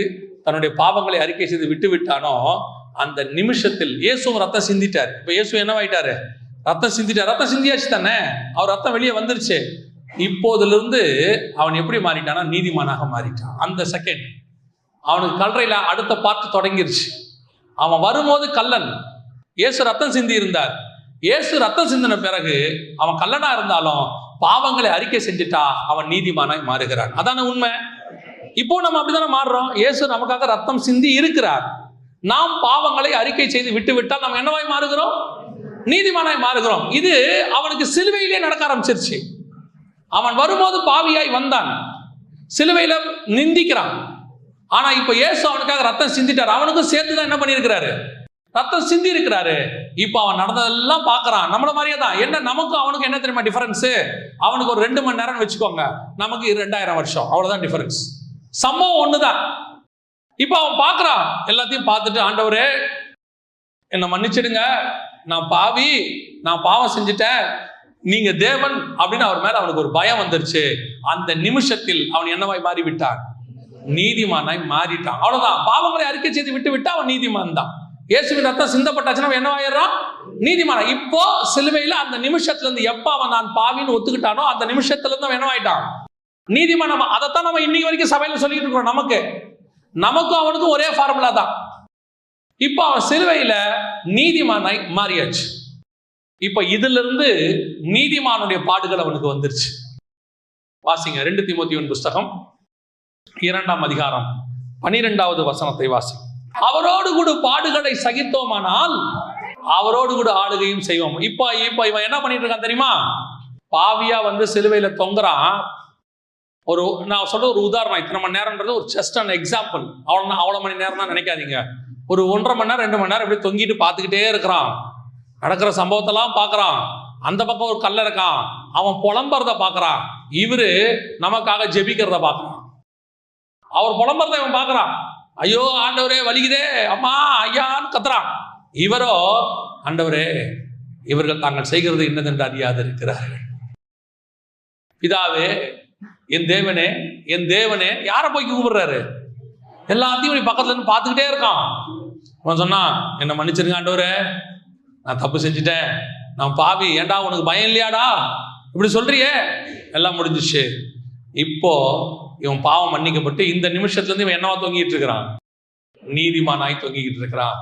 தன்னுடைய பாவங்களை அறிக்கை செய்து விட்டு விட்டானோ அந்த நிமிஷத்தில் இயேசுவும் ரத்தம் சிந்திட்டார். இப்ப இயேசு என்னவாயிட்டாரு? ரத்தம் சிந்திட்டார். ரத்தம் சிந்தியாச்சு தானே, அவர் ரத்தம் வெளியே வந்துருச்சு. இப்போதிலிருந்து அவன் எப்படி மாறிட்டானா? நீதிமானாக மாறிட்டான். அந்த செகண்ட் அவனுக்கு கல்லறையில அடுத்த பார்த்து தொடங்கிருச்சு. அவன் வரும்போது கல்லன், இயேசு ரத்தம் சிந்தி இருந்தார். இயேசு ரத்தம் சிந்தின பிறகு அவன் கல்லனா இருந்தாலும் பாவங்களை அறிக்கை செஞ்சுட்டா அவன் நீதிமானாய் மாறுகிறான். அதான உண்மை. இப்போ நம்ம அப்படித்தானே மாறுறோம். இயேசு நமக்காக ரத்தம் சிந்தி இருக்கிறார். நாம் பாவங்களை அறிக்கை செய்து விட்டு விட்டால் நம்ம என்னவாய் மாறுகிறோம்? நீதிமானாய் மாறுகிறோம். இது அவனுக்கு சிலுவையிலே நடக்க ஆரம்பிச்சிருச்சு. அவன் வரும்போது பாவியாய் வந்தான், சிலுவையில நிந்திக்கிறான். ஆனா இப்ப இயேசு அவனுக்காக ரத்தம் சிந்திட்டார். அவனுக்கும் சேர்த்துதான் என்ன பண்ணிருக்கிறாரு? ரத்தம் சிந்தி இருக்கிறாரு. இப்ப அவன் நடந்ததெல்லாம் பாக்குறான். நம்மள மாதிரியே தான். என்ன நமக்கும் அவனுக்கு என்ன தெரியுமா டிஃபரன்ஸ்? அவனுக்கு ஒரு 2 மணி நேரம் வச்சுக்கோங்க, நமக்கு 2000 வருஷம், அவ்வளவுதான் டிஃபரன்ஸ். சம்பவம் ஒண்ணுதான். இப்ப அவன் பாக்குறான், எல்லாத்தையும் பார்த்துட்டு, ஆண்டவரே என்னை மன்னிச்சிடுங்க, நான் பாவி, நான் பாவம் செஞ்சுட்டேன், நீங்க தேவன் அப்படின்னு அவர் மேல அவனுக்கு ஒரு பயம் வந்துருச்சு. அந்த நிமிஷத்தில் அவன் என்னவாய் மாறி விட்டான்? நீதிமானாய் மாறிட்டான். அவ்வளவுதான். பாவங்களை அறிக்கை செய்து விட்டு விட்டா அவன் நீதிமான் தான். இயேசுவின் ரத்தம் சிந்தப்பட்டாச்சுன்னா என்னவாயிடுறான்? நீதிமான. இப்போ சிலுவையில அந்த நிமிஷத்துல இருந்து எப்ப அவன் நான் பாவின்னு ஒத்துக்கிட்டானோ அந்த நிமிஷத்துல இருந்து அவன் என்னவாயிட்டான்? நீதிமான். அதைத்தான் நம்ம இன்னைக்கு வரைக்கும் சபையில சொல்லிட்டு இருக்கோம். நமக்கும் அவனுக்கும் ஒரே ஃபார்முலா தான். இப்போ அவன் சிலுவையில நீதிமானாய் மாறியாச்சு. இப்ப இதுல இருந்து நீதிமானுடைய பாடுகள் அவனுக்கு வந்துருச்சு. வாசிங்க 2 தீமோத்தேயுவின் புஸ்தகம் 2ஆம் அதிகாரம் 12வது வசனத்தை வாசிங்க. அவரோடு கூட பாடுகளை சகித்தோமானால் அவரோடு கூட ஆளுகையும் செய்வோம். இப்ப இவன் என்ன பண்ணிட்டு இருக்கான் தெரியுமா? பாவியா வந்து சிலுவையில தொங்குறான். நான் சொல்ற ஒரு உதாரணம், இத்தனை மணி நேரம்ன்றது ஒரு ஜஸ்ட் அன் எக்ஸாம்பிள். அவ்வளவு மணி நேரம் தான் நினைக்காதீங்க. ஒரு 1.5 மணி நேரம் 2 மணி நேரம் இப்படி தொங்கிட்டு பார்த்துக்கிட்டே இருக்கிறான். நடக்கிற சம்பவத்தெல்லாம் பார்க்கறான். அந்த பக்கம் ஒரு கல்ல இருக்கான், அவன் புலம்புறத பார்க்கறான். இவரு நமக்காக ஜெபிக்கிறத பார்க்கறான். அவர் புலம்புறத இவன் பார்க்கறான். ஐயோ ஆண்டவரே வலிக்குதே, அம்மா ஐயான்னு கத்துறான். இவரோ, ஆண்டவரே இவர்கள் தாங்கள் செய்கிறது என்னதென்று அறியாது இருக்கிறார்கள். பிதாவே என் தேவனே, என் தேவனே, யாரை போய் கூப்பிடுறாரு? எல்லாத்தையும் பக்கத்துல இருந்து பார்த்துக்கிட்டே இருக்கான். அவன் சொன்னான், என்னை மன்னிச்சிருங்க ஆண்டவரே, நான் தப்பு செஞ்சுட்டேன், நான் பாவி, ஏண்டா உனக்கு பயம் இல்லையாடா இப்படி சொல்றியே? எல்லாம் முடிஞ்சிச்சு. இப்போ இவன் பாவம் மன்னிக்கப்பட்டு இந்த நிமிஷத்துல இருந்து இவன் என்னவா தொங்கிட்டு இருக்கிறான்? நீதிமானாய் தொங்கிக்கிட்டு இருக்கிறான்.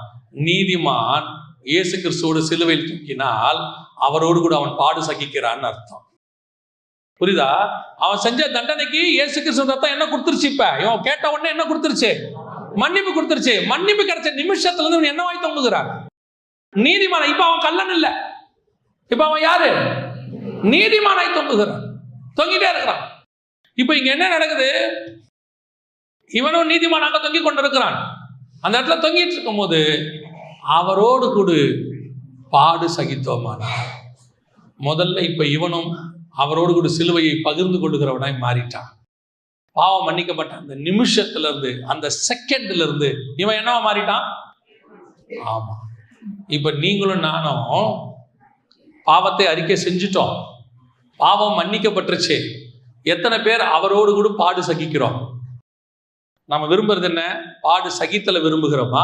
நீதிமான் இயேசு கிறிஸ்துவோடு சிலுவையில் தூக்கினால் அவரோடு கூட அவன் பாடு சகிக்கிறான்னு அர்த்தம். புரியுதா? அவன் செஞ்ச தண்டனைக்கு இயேசு கிறிஸ்து ரத்தம் என்ன கொடுத்துருச்சு? இப்ப இவன் கேட்ட உடனே என்ன கொடுத்துருச்சு? மன்னிப்பு கொடுத்துருச்சு. மன்னிப்பு கிடைச்ச நிமிஷத்துல இருந்து இவன் என்னவாய் தொங்குகிறான்? நீதிமான. இப்ப அவன் கல்லன் இல்ல, இப்ப அவன் யாரு? நீதிமானாய் தொங்குகிறான், தொங்கிட்டே இருக்கிறான். இப்ப இங்க என்ன நடக்குது? இவனும் நீதிமானாக தொங்கி கொண்டிருக்கிறான். அந்த இடத்துல தொங்கிட்டு இருக்கும் போது அவரோடு கூட பாடு சகித்தோமானா, முதல்ல இப்ப இவனும் அவரோடு கூட சிலுவையை பகிர்ந்து கொள்ளுகிறவனாய் மாறிட்டான். பாவம் மன்னிக்கப்பட்ட அந்த நிமிஷத்துல இருந்து, அந்த செகண்ட்ல இருந்து இவன் என்னவா மாறிட்டான்? ஆமா, இப்ப நீங்களும் நானும் பாவத்தை அறிக்கை செஞ்சுட்டோம், பாவம் மன்னிக்கப்பட்டுருச்சு. எத்தனை பேர் அவரோடு கூட பாடு சகிக்கிறோம்? நம்ம விரும்புறது என்ன? பாடு சகித்தல விரும்புகிறோமா,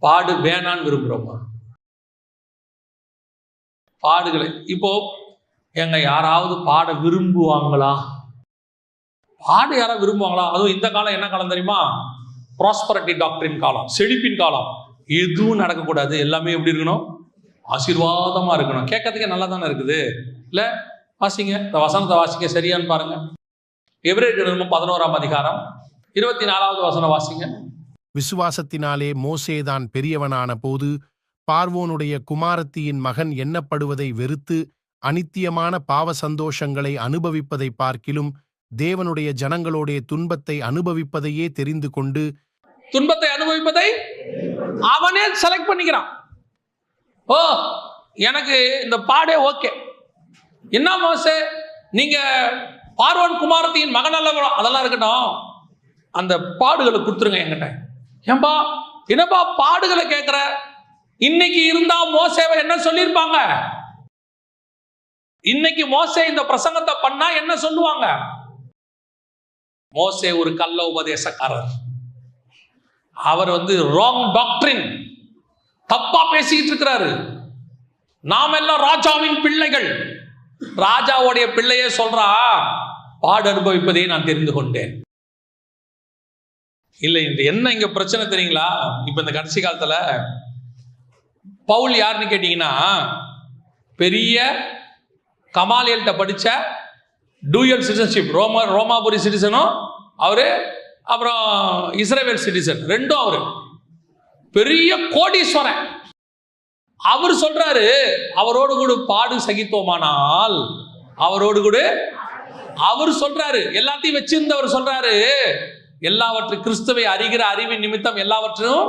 பாடு வேணான்னு விரும்புகிறோமா? பாடுகளை இப்போ எங்க யாராவது பாட விரும்புவாங்களா? பாடு யாராவது விரும்புவாங்களா? அதுவும் இந்த காலம் என்ன காலம் தெரியுமா? ப்ராஸ்பரிட்டி டாக்டரின் காலம், செழிப்பின் காலம். எதுவும் நடக்கக்கூடாது, எல்லாமே எப்படி இருக்கணும்? ஆசீர்வாதமா இருக்கணும். கேட்கறதுக்கே நல்லா தானே இருக்குது இல்ல? வாசிங்க, இந்த வசனத்தை வாசிக்க சரியான்னு பாருங்க. எபிரேயர் 11ஆம் அதிகாரம் 24வது வசனம் வாசிங்க. விசுவாசத்தினாலே மோசேதான் பெரியவனான போது பார்வோனுடைய குமாரத்தியின் மகன் எண்ணப்படுவதை வெறுத்து அனித்தியமான பாவ சந்தோஷங்களை அனுபவிப்பதை பார்க்கிலும் தேவனுடைய ஜனங்களுடைய துன்பத்தை அனுபவிப்பதையே தெரிந்து கொண்டு, துன்பத்தை அனுபவிப்பதை அவனே செலக்ட் பண்ணிக்கிறான். ஓ, எனக்கு இந்த பாடே ஓகே. என்ன மோசே, நீங்க பார்வோன் குமாரத்தியின் மகன் அல்ல, அதெல்லாம் இருக்கட்டும், அந்த பாடுகளை கொடுத்துருங்க என்கிட்ட. ஏன்பா என்னப்பா பாடுகளை கேட்கிற? இன்னைக்கு இருந்தா மோசேவை என்ன சொல்லியிருப்பாங்க? இன்னைக்கு மோசே இந்த பிரசங்கத்தை பண்ணா என்ன சொல்லுவாங்க? மோசே ஒரு கள்ள உபதேசக்காரர், அவர் ராங் டாக்டரின், தப்பா பேசிக்கிட்டு இருக்கிறாரு. நாம் எல்லாம் ராஜாவின் பிள்ளைகள். ராஜாவுடைய பிள்ளையே சொல்றா, பாடு அனுபவிப்பதை நான் தெரிந்து கொண்டேன். இல்லை, இந்த என்ன இங்க பிரச்சனை தெரியுங்களா? இப்ப இந்த கடைசி காலத்துல பவுல் யாருன்னு கேட்டீங்கன்னா, பெரிய கமாலியல்கிட்ட படிச்ச டூயல் சிட்டிசன்ஷிப், ரோமாபுரி சிட்டிசனும் அவரு, அப்புறம் இஸ்ரேல் சிட்டிசன் ரெண்டும் அவரு. பெரிய கோடீஸ்வரன். அவர் சொல்றாரு, அவரோடு கூட பாடு சகித்தோமானால் அவரோடு கூட, அவர் சொல்றாரு, எல்லாத்தையும் வச்சிருந்தவர் சொல்றாரு, எல்லாவற்றையும் கிறிஸ்துவை அறிகிற அறிவின் நிமித்தம் எல்லாவற்றையும்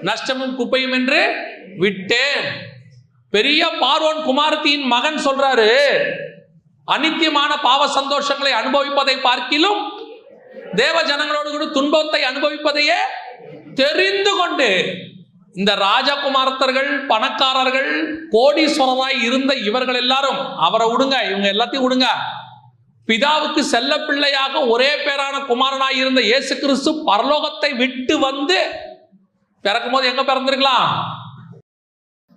நஷ்டமும் குப்பையும் என்று விட்டேன். பெரிய பார்வோன் குமாரத்தியின் மகன் சொல்றாரு, அனித்தியமான பாவ சந்தோஷங்களை அனுபவிப்பதை பார்க்கிலும் தேவ ஜனங்களோடு கூட துன்பத்தை அனுபவிப்பதையே தெரிந்து கொண்டு. இந்த ராஜகுமாரத்தர்கள், பணக்காரர்கள், கோடீஸ்வரராய் இருந்த இவர்கள் எல்லாரும், அவரை விடுங்க, இவங்க எல்லாத்தையும் விடுங்க, பிதாவுக்கு செல்ல பிள்ளையாக ஒரே பேரான குமாரனாய் இருந்த இயேசு கிறிஸ்து பரலோகத்தை விட்டு வந்து பிறக்கும் போது எங்க பிறந்திருக்கலாம்?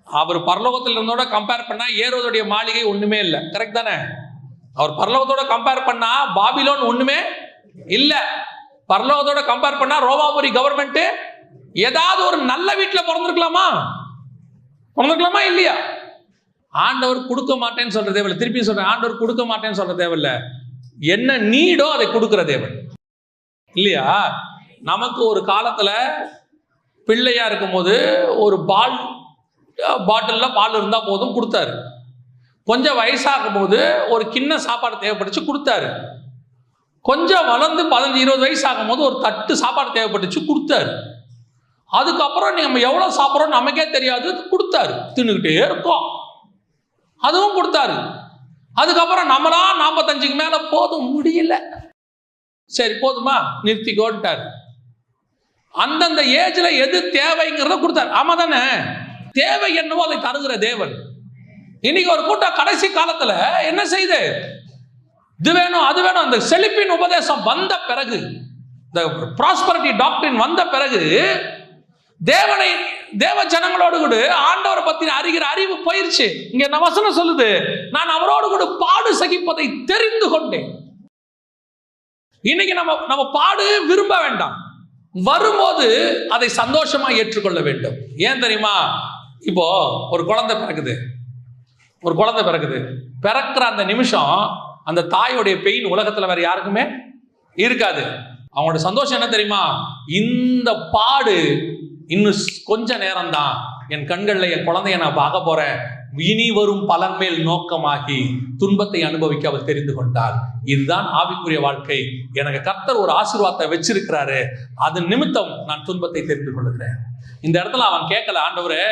அவர் பரலோகத்தில் இருந்தோட கம்பேர் பண்ணா ஏரோதுடைய மாளிகை ஒண்ணுமே இல்லை. கரெக்ட் தானே? அவர் பரலோகத்தோட கம்பேர் பண்ணா பாபிலோன் ஒண்ணுமே இல்ல. பரலோகத்தோட கம்பேர் பண்ணா ரோமாபுரி கவர்மெண்ட் ஏதாவது ஒரு நல்ல வீட்டுல பிறந்திருக்கலாமா? இல்லையா? ஆண்டவர் கொடுக்க மாட்டேன்னு சொல்ற தேவையில்லை. திருப்பி சொல்றேன், ஆண்டவர் கொடுக்க மாட்டேன்னு சொல்ற தேவையில்லை. என்ன நீடோ அதை கொடுக்கிற தேவன் இல்லையா? நமக்கு ஒரு காலத்துல பிள்ளையா இருக்கும்போது ஒரு பாட்டில்ல பால் இருந்தா போதும் கொடுத்தாரு. கொஞ்சம் வயசாகும் போது ஒரு கிண்ண சாப்பாடு தேவைப்பட்டுச்சு கொடுத்தாரு. கொஞ்சம் வளர்ந்து 15-20 வயசு ஆகும் போது ஒரு தட்டு சாப்பாடு தேவைப்பட்டுச்சு கொடுத்தாரு. அதுக்கப்புறம் நம்ம எவ்வளவு சாப்பிட்றோம் நமக்கே தெரியாது, கொடுத்தாரு. தின்னுக்கிட்டே இருக்கோம், அதுவும் கொடுத்தாரு. அதுக்கப்புறம் நம்மளா 45க்கு மேல போதும் முடியல, சரி போதுமா நிறுத்திக்கோட்டாரு. அந்தந்த ஏஜ்ல எது தேவைங்கிறத கொடுத்தாரு. ஆமா தானே? தேவை என்னவோ அதை தருகிற தேவன். இன்னைக்கு ஒரு கூட்டம் கடைசி காலத்துல என்ன செய்து, இது வேணும் அது வேணும், அந்த செழிப்பின் உபதேசம் வந்த பிறகு, இந்த ப்ராஸ்பரிட்டி டாக்டரின் வந்த பிறகு தேவ ஜனங்களோடு கூட ஆண்டவரை பத்தி அறிகிற அறிவு போயிருச்சு. இங்க என்ன வசனம் சொல்லுது, நான் அவரோடு கூட பாடு சகிப்பதை தெரிந்து கொண்டேன். இன்னைக்கு நம்ம பாடு விரும்ப வேண்டாம், வரும்போது அதை சந்தோஷமா ஏற்றுக்கொள்ள வேண்டும். ஏன் தெரியுமா? இப்போ ஒரு குழந்தை பிறக்குது, பிறக்கிற அந்த நிமிஷம் அந்த தாயோடைய பெயின் உலகத்துல வேற யாருக்குமே இருக்காது. அவங்களோட சந்தோஷம் என்ன தெரியுமா? இந்த பாடு இன்னும் கொஞ்ச நேரம் தான், என் கண்கள்ல என் குழந்தைய நான் பார்க்க போறேன், இனி வரும் பலன் மேல் நோக்கமாகி துன்பத்தை அனுபவிக்க அவர் தெரிந்து கொண்டார். இதுதான் ஆவிக்குரிய வாழ்க்கை. எனக்கு கர்த்தர் ஒரு ஆசீர்வாதத்தை வச்சிருக்கிறாரு, அது நிமித்தம் நான் துன்பத்தை தெரிந்து கொள்கிறேன். இந்த இடத்துல அவன் கேட்கல, ஆண்டவரே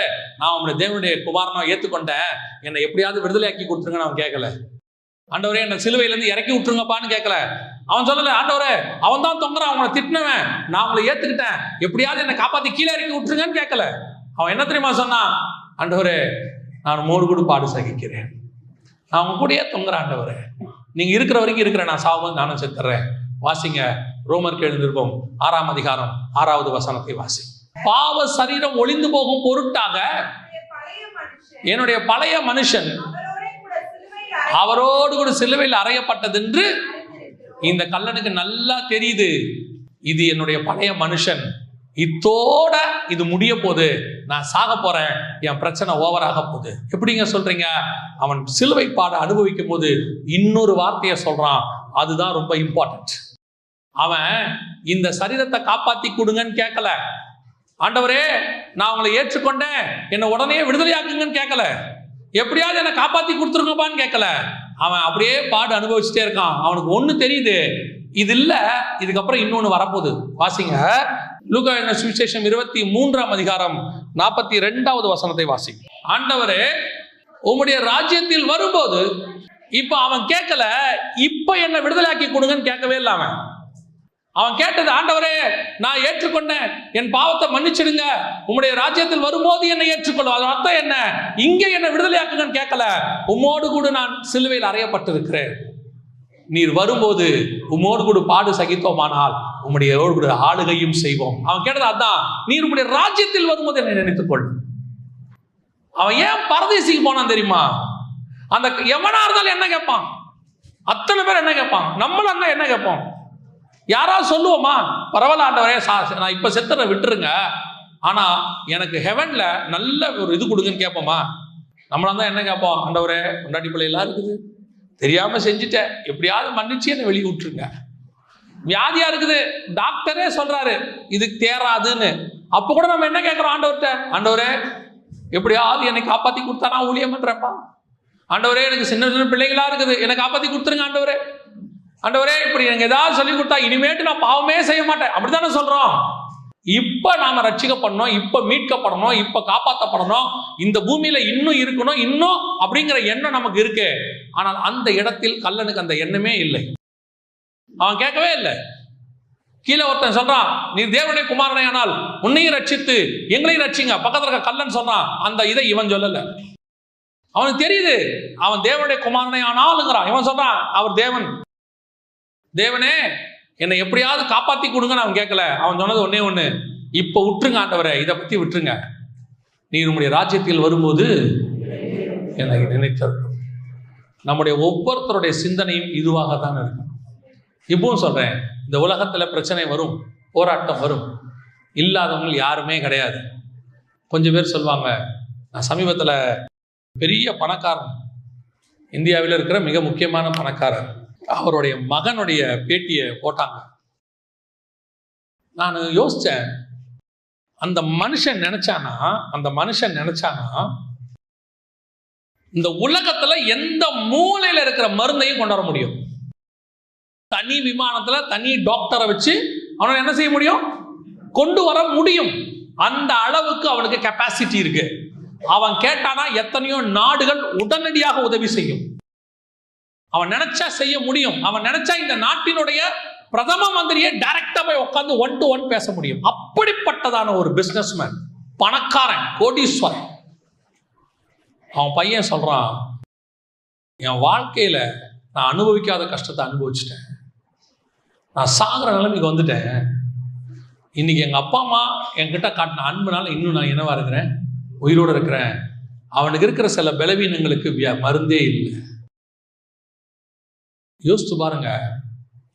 நான் உங்களுடைய தேவனுடைய குமாரனை ஏற்றுக்கொண்டேன், என்னை எப்படியாவது விடுதலையாக்கி கொடுத்துருங்கன்னு அவன் கேட்கல. ஆண்டவரே என்னை சிலுவையிலேருந்து இறக்கி விட்டுருங்கப்பான்னு கேட்கல. அவன் சொல்லல, ஆண்டவரே அவன் தான் தொங்குறான், அவங்களை திட்டினவன், நான் அவங்களை ஏத்துக்கிட்டேன், எப்படியாவது என்னை காப்பாத்தி கீழே இறக்கி விட்டுருங்கன்னு கேட்கல. அவன் என்ன தெரியுமா சொன்னான்? ஆண்டவரே நான் உம்மோடு கூட பாடு சகிக்கிறேன், நான் உங்க கூடயே தொங்குறேன், ஆண்டவரே நீங்க இருக்கிற வரைக்கும் இருக்கிறேன், நான் சாகும்போது நானும் செத்துறேன். வாசிங்க ரோமருக்கு எழுதியிருப்போம் 6ஆம் அதிகாரம் 6வது வசனத்தை வாசி. பாவ சரீரம் ஒளிந்து போகும் பொருட்டாக என்னுடைய பழைய மனுஷன் அவரோடு கூட சிலுவையில் அறையப்பட்டது என்று இந்த கல்லனுக்கு நல்லா தெரியுது. இது என்னுடைய பழைய மனுஷன், இத்தோட இது முடிய போகுது, நான் சாக போறேன், என் பிரச்சனை ஓவராக போகுது. எப்படிங்க சொல்றீங்க? அவன் சிலுவை பாட அனுபவிக்கும் போது இன்னொரு வார்த்தையை சொல்றான், அதுதான் ரொம்ப இம்பார்ட்டன்ட். அவன் இந்த சரீரத்தை காப்பாத்தி கொடுங்கன்னு கேட்கல, ஆண்டவரே நான் உங்களை ஏற்றுக்கொண்டேன் என்னை உடனே விடுதலையாக்குங்கன்னு கேட்கல, எப்படியாவது என்னை காப்பாத்தி கொடுத்துருங்கப்பான்னு கேட்கல. அவன் அப்படியே பாடு அனுபவிச்சுட்டே இருக்கான். அவனுக்கு ஒண்ணு தெரியுது, இது இல்ல, இதுக்கப்புறம் இன்னொன்னு வரப்போகுது. வாசிங்க லூக்கா எழுதின சுவிசேஷம் 23ஆம் அதிகாரம் 42வது வசனத்தை வாசிங்க. ஆண்டவரே உம்முடைய ராஜ்யத்தில் வரும்போது, இப்ப அவன் கேட்கல இப்ப என்ன விடுதலையாக்கி கொடுங்கன்னு கேட்கவே இல்லை. அவன் கேட்டது, ஆண்டவரே நான் ஏற்றுக்கொண்டேன், என் பாவத்தை மன்னிச்சிடுங்க, உம்முடைய ராஜ்யத்தில் வரும்போது என்னை ஏற்றுக்கொள்ளும். அது அர்த்தம் என்ன? இங்கே என்ன விடுதலையாக்குங்கன்னு கேட்கல, உம்மோடு கூட நான் சிலுவையில் அறையப்பட்டிருக்கிறேன், நீர் வரும்போது உம்மோடு கூட பாடு சகித்தோமானால் உம்முடைய கூட ஆளுகையும் செய்வோம். அவன் கேட்டது அதான், நீர் உம்முடைய ராஜ்யத்தில் வரும்போது என்னை நினைத்துக்கொள். அவன் ஏன் பரதேசிக்கு போனான் தெரியுமா? அந்த எவனா இருந்தாலும் என்ன கேட்பான்? அத்தனை பேர் என்ன கேட்பான்? நம்மள இருந்தா என்ன கேட்போம்? யாராவது சொல்லுவோமா, பரவாயில்ல ஆண்டவரே நான் இப்ப செத்துற விட்டுருங்க, ஆனா எனக்கு ஹெவன்ல நல்ல ஒரு இது கொடுங்கன்னு கேட்போமா? நம்மளா தான் என்ன கேட்போம்? ஆண்டவரே கொண்டாடி பிள்ளைலாம் இருக்குது, தெரியாம செஞ்சுட்டேன், எப்படியாவது மன்னிச்சு என்னை வெளியே விட்டுருங்க. வியாதியா இருக்குது, டாக்டரே சொல்றாரு இதுக்கு தேராதுன்னு, அப்ப கூட நம்ம என்ன கேட்கிறோம் ஆண்டவர்கிட்ட? ஆண்டவரே எப்படியாவது என்னை காப்பாத்தி கொடுத்தா நான் ஊழியம் பண்றேன்ப்பா. ஆண்டவரே எனக்கு சின்ன சின்ன பிள்ளைகளா இருக்குது, என்னை காப்பாத்தி கொடுத்துருங்க ஆண்டவரே. ஆண்டவரே இப்படி எனக்கு ஏதாவது சொல்லி கொடுத்தா இனிமேட்டு நான் பாவமே செய்ய மாட்டேன், அப்படித்தானே சொல்றோம். இப்ப நாம ரட்சிக்கப்படணும், இப்ப மீட்கப்படணும், இப்ப காப்பாற்றப்படணும், இந்த பூமியில இன்னும் இருக்கணும், இன்னும் அப்படிங்கிற எண்ணம் நமக்கு இருக்கு. ஆனால் அந்த இடத்தில் கல்லனுக்கு அந்த எண்ணமே இல்லை. அவன் கேட்கவே இல்லை. கீழே ஒருத்தன் சொல்றான், நீ தேவனுடைய குமாரனை ஆனால் உன்னையும் ரட்சித்து எங்களையும் ரட்சிங்க, பக்கத்துல இருக்க கல்லன் சொல்றான். அந்த இதை இவன் சொல்லல. அவனுக்கு தெரியுது அவன் தேவனுடைய குமாரனை ஆனாலுங்கிறான். இவன் சொல்றான் அவர் தேவன், தேவனே என்னை எப்படியாவது காப்பாத்தி கொடுங்கன்னு அவன் கேட்கல. அவன் சொன்னது ஒன்னே ஒண்ணு, இப்ப விட்டுருங்க ஆண்டவரே, இதை பத்தி விட்டுருங்க, நீ உம்முடைய ராஜ்யத்தில் வரும்போது என்னை நினைத்திருக்கும். நம்முடைய ஒவ்வொருத்தருடைய சிந்தனையும் இதுவாக தான் இருக்கும். இப்பவும் சொல்றேன், இந்த உலகத்துல பிரச்சனை வரும், போராட்டம் வரும், இல்லாதவங்க யாருமே கிடையாது. கொஞ்சம் பேர் சொல்லுவாங்க, நான் சமீபத்துல பெரிய பணக்காரன், இந்தியாவில் இருக்கிற மிக முக்கியமான பணக்காரர். அவருடைய மகனுடைய பேட்டியை போட்டாங்க. நான் யோசிச்சேன், அந்த மனுஷன் நினைச்சானா இந்த உலகத்துல எந்த மூலையில இருக்கிற மருந்தையும் கொண்டு வர முடியும். தனி விமானத்துல தனி டாக்டரை வச்சு அவனை என்ன செய்ய முடியும்? கொண்டு வர முடியும். அந்த அளவுக்கு அவனுக்கு கெப்பாசிட்டி இருக்கு. அவன் கேட்டானா எத்தனையோ நாடுகள் உடனடியாக உதவி செய்யும். அவன் நினைச்சா செய்ய முடியும். அவன் நினைச்சா இந்த நாட்டினுடைய பிரதம மந்திரியை டைரக்டா போய் உட்கார்ந்து 1 to 1 பேச முடியும். அப்படிப்பட்டதான ஒரு பிசினஸ்மேன், பணக்காரன், கோடீஸ்வரன். அவன் பையன் சொல்றான், என் வாழ்க்கையில நான் அனுபவிக்காத கஷ்டத்தை அனுபவிச்சிட்டேன். நான் சாகிற நிலைமைக்கு வந்துட்டேன். இன்னைக்கு எங்க அப்பா அம்மா என்கிட்ட காட்டின அன்புனால இன்னும் நான் என்னவா இருக்கிறேன்? உயிரோடு இருக்கிறேன். அவனுக்கு இருக்கிற சில பலவீனங்களுக்கு மருந்தே இல்லை. யோசித்து பாருங்க,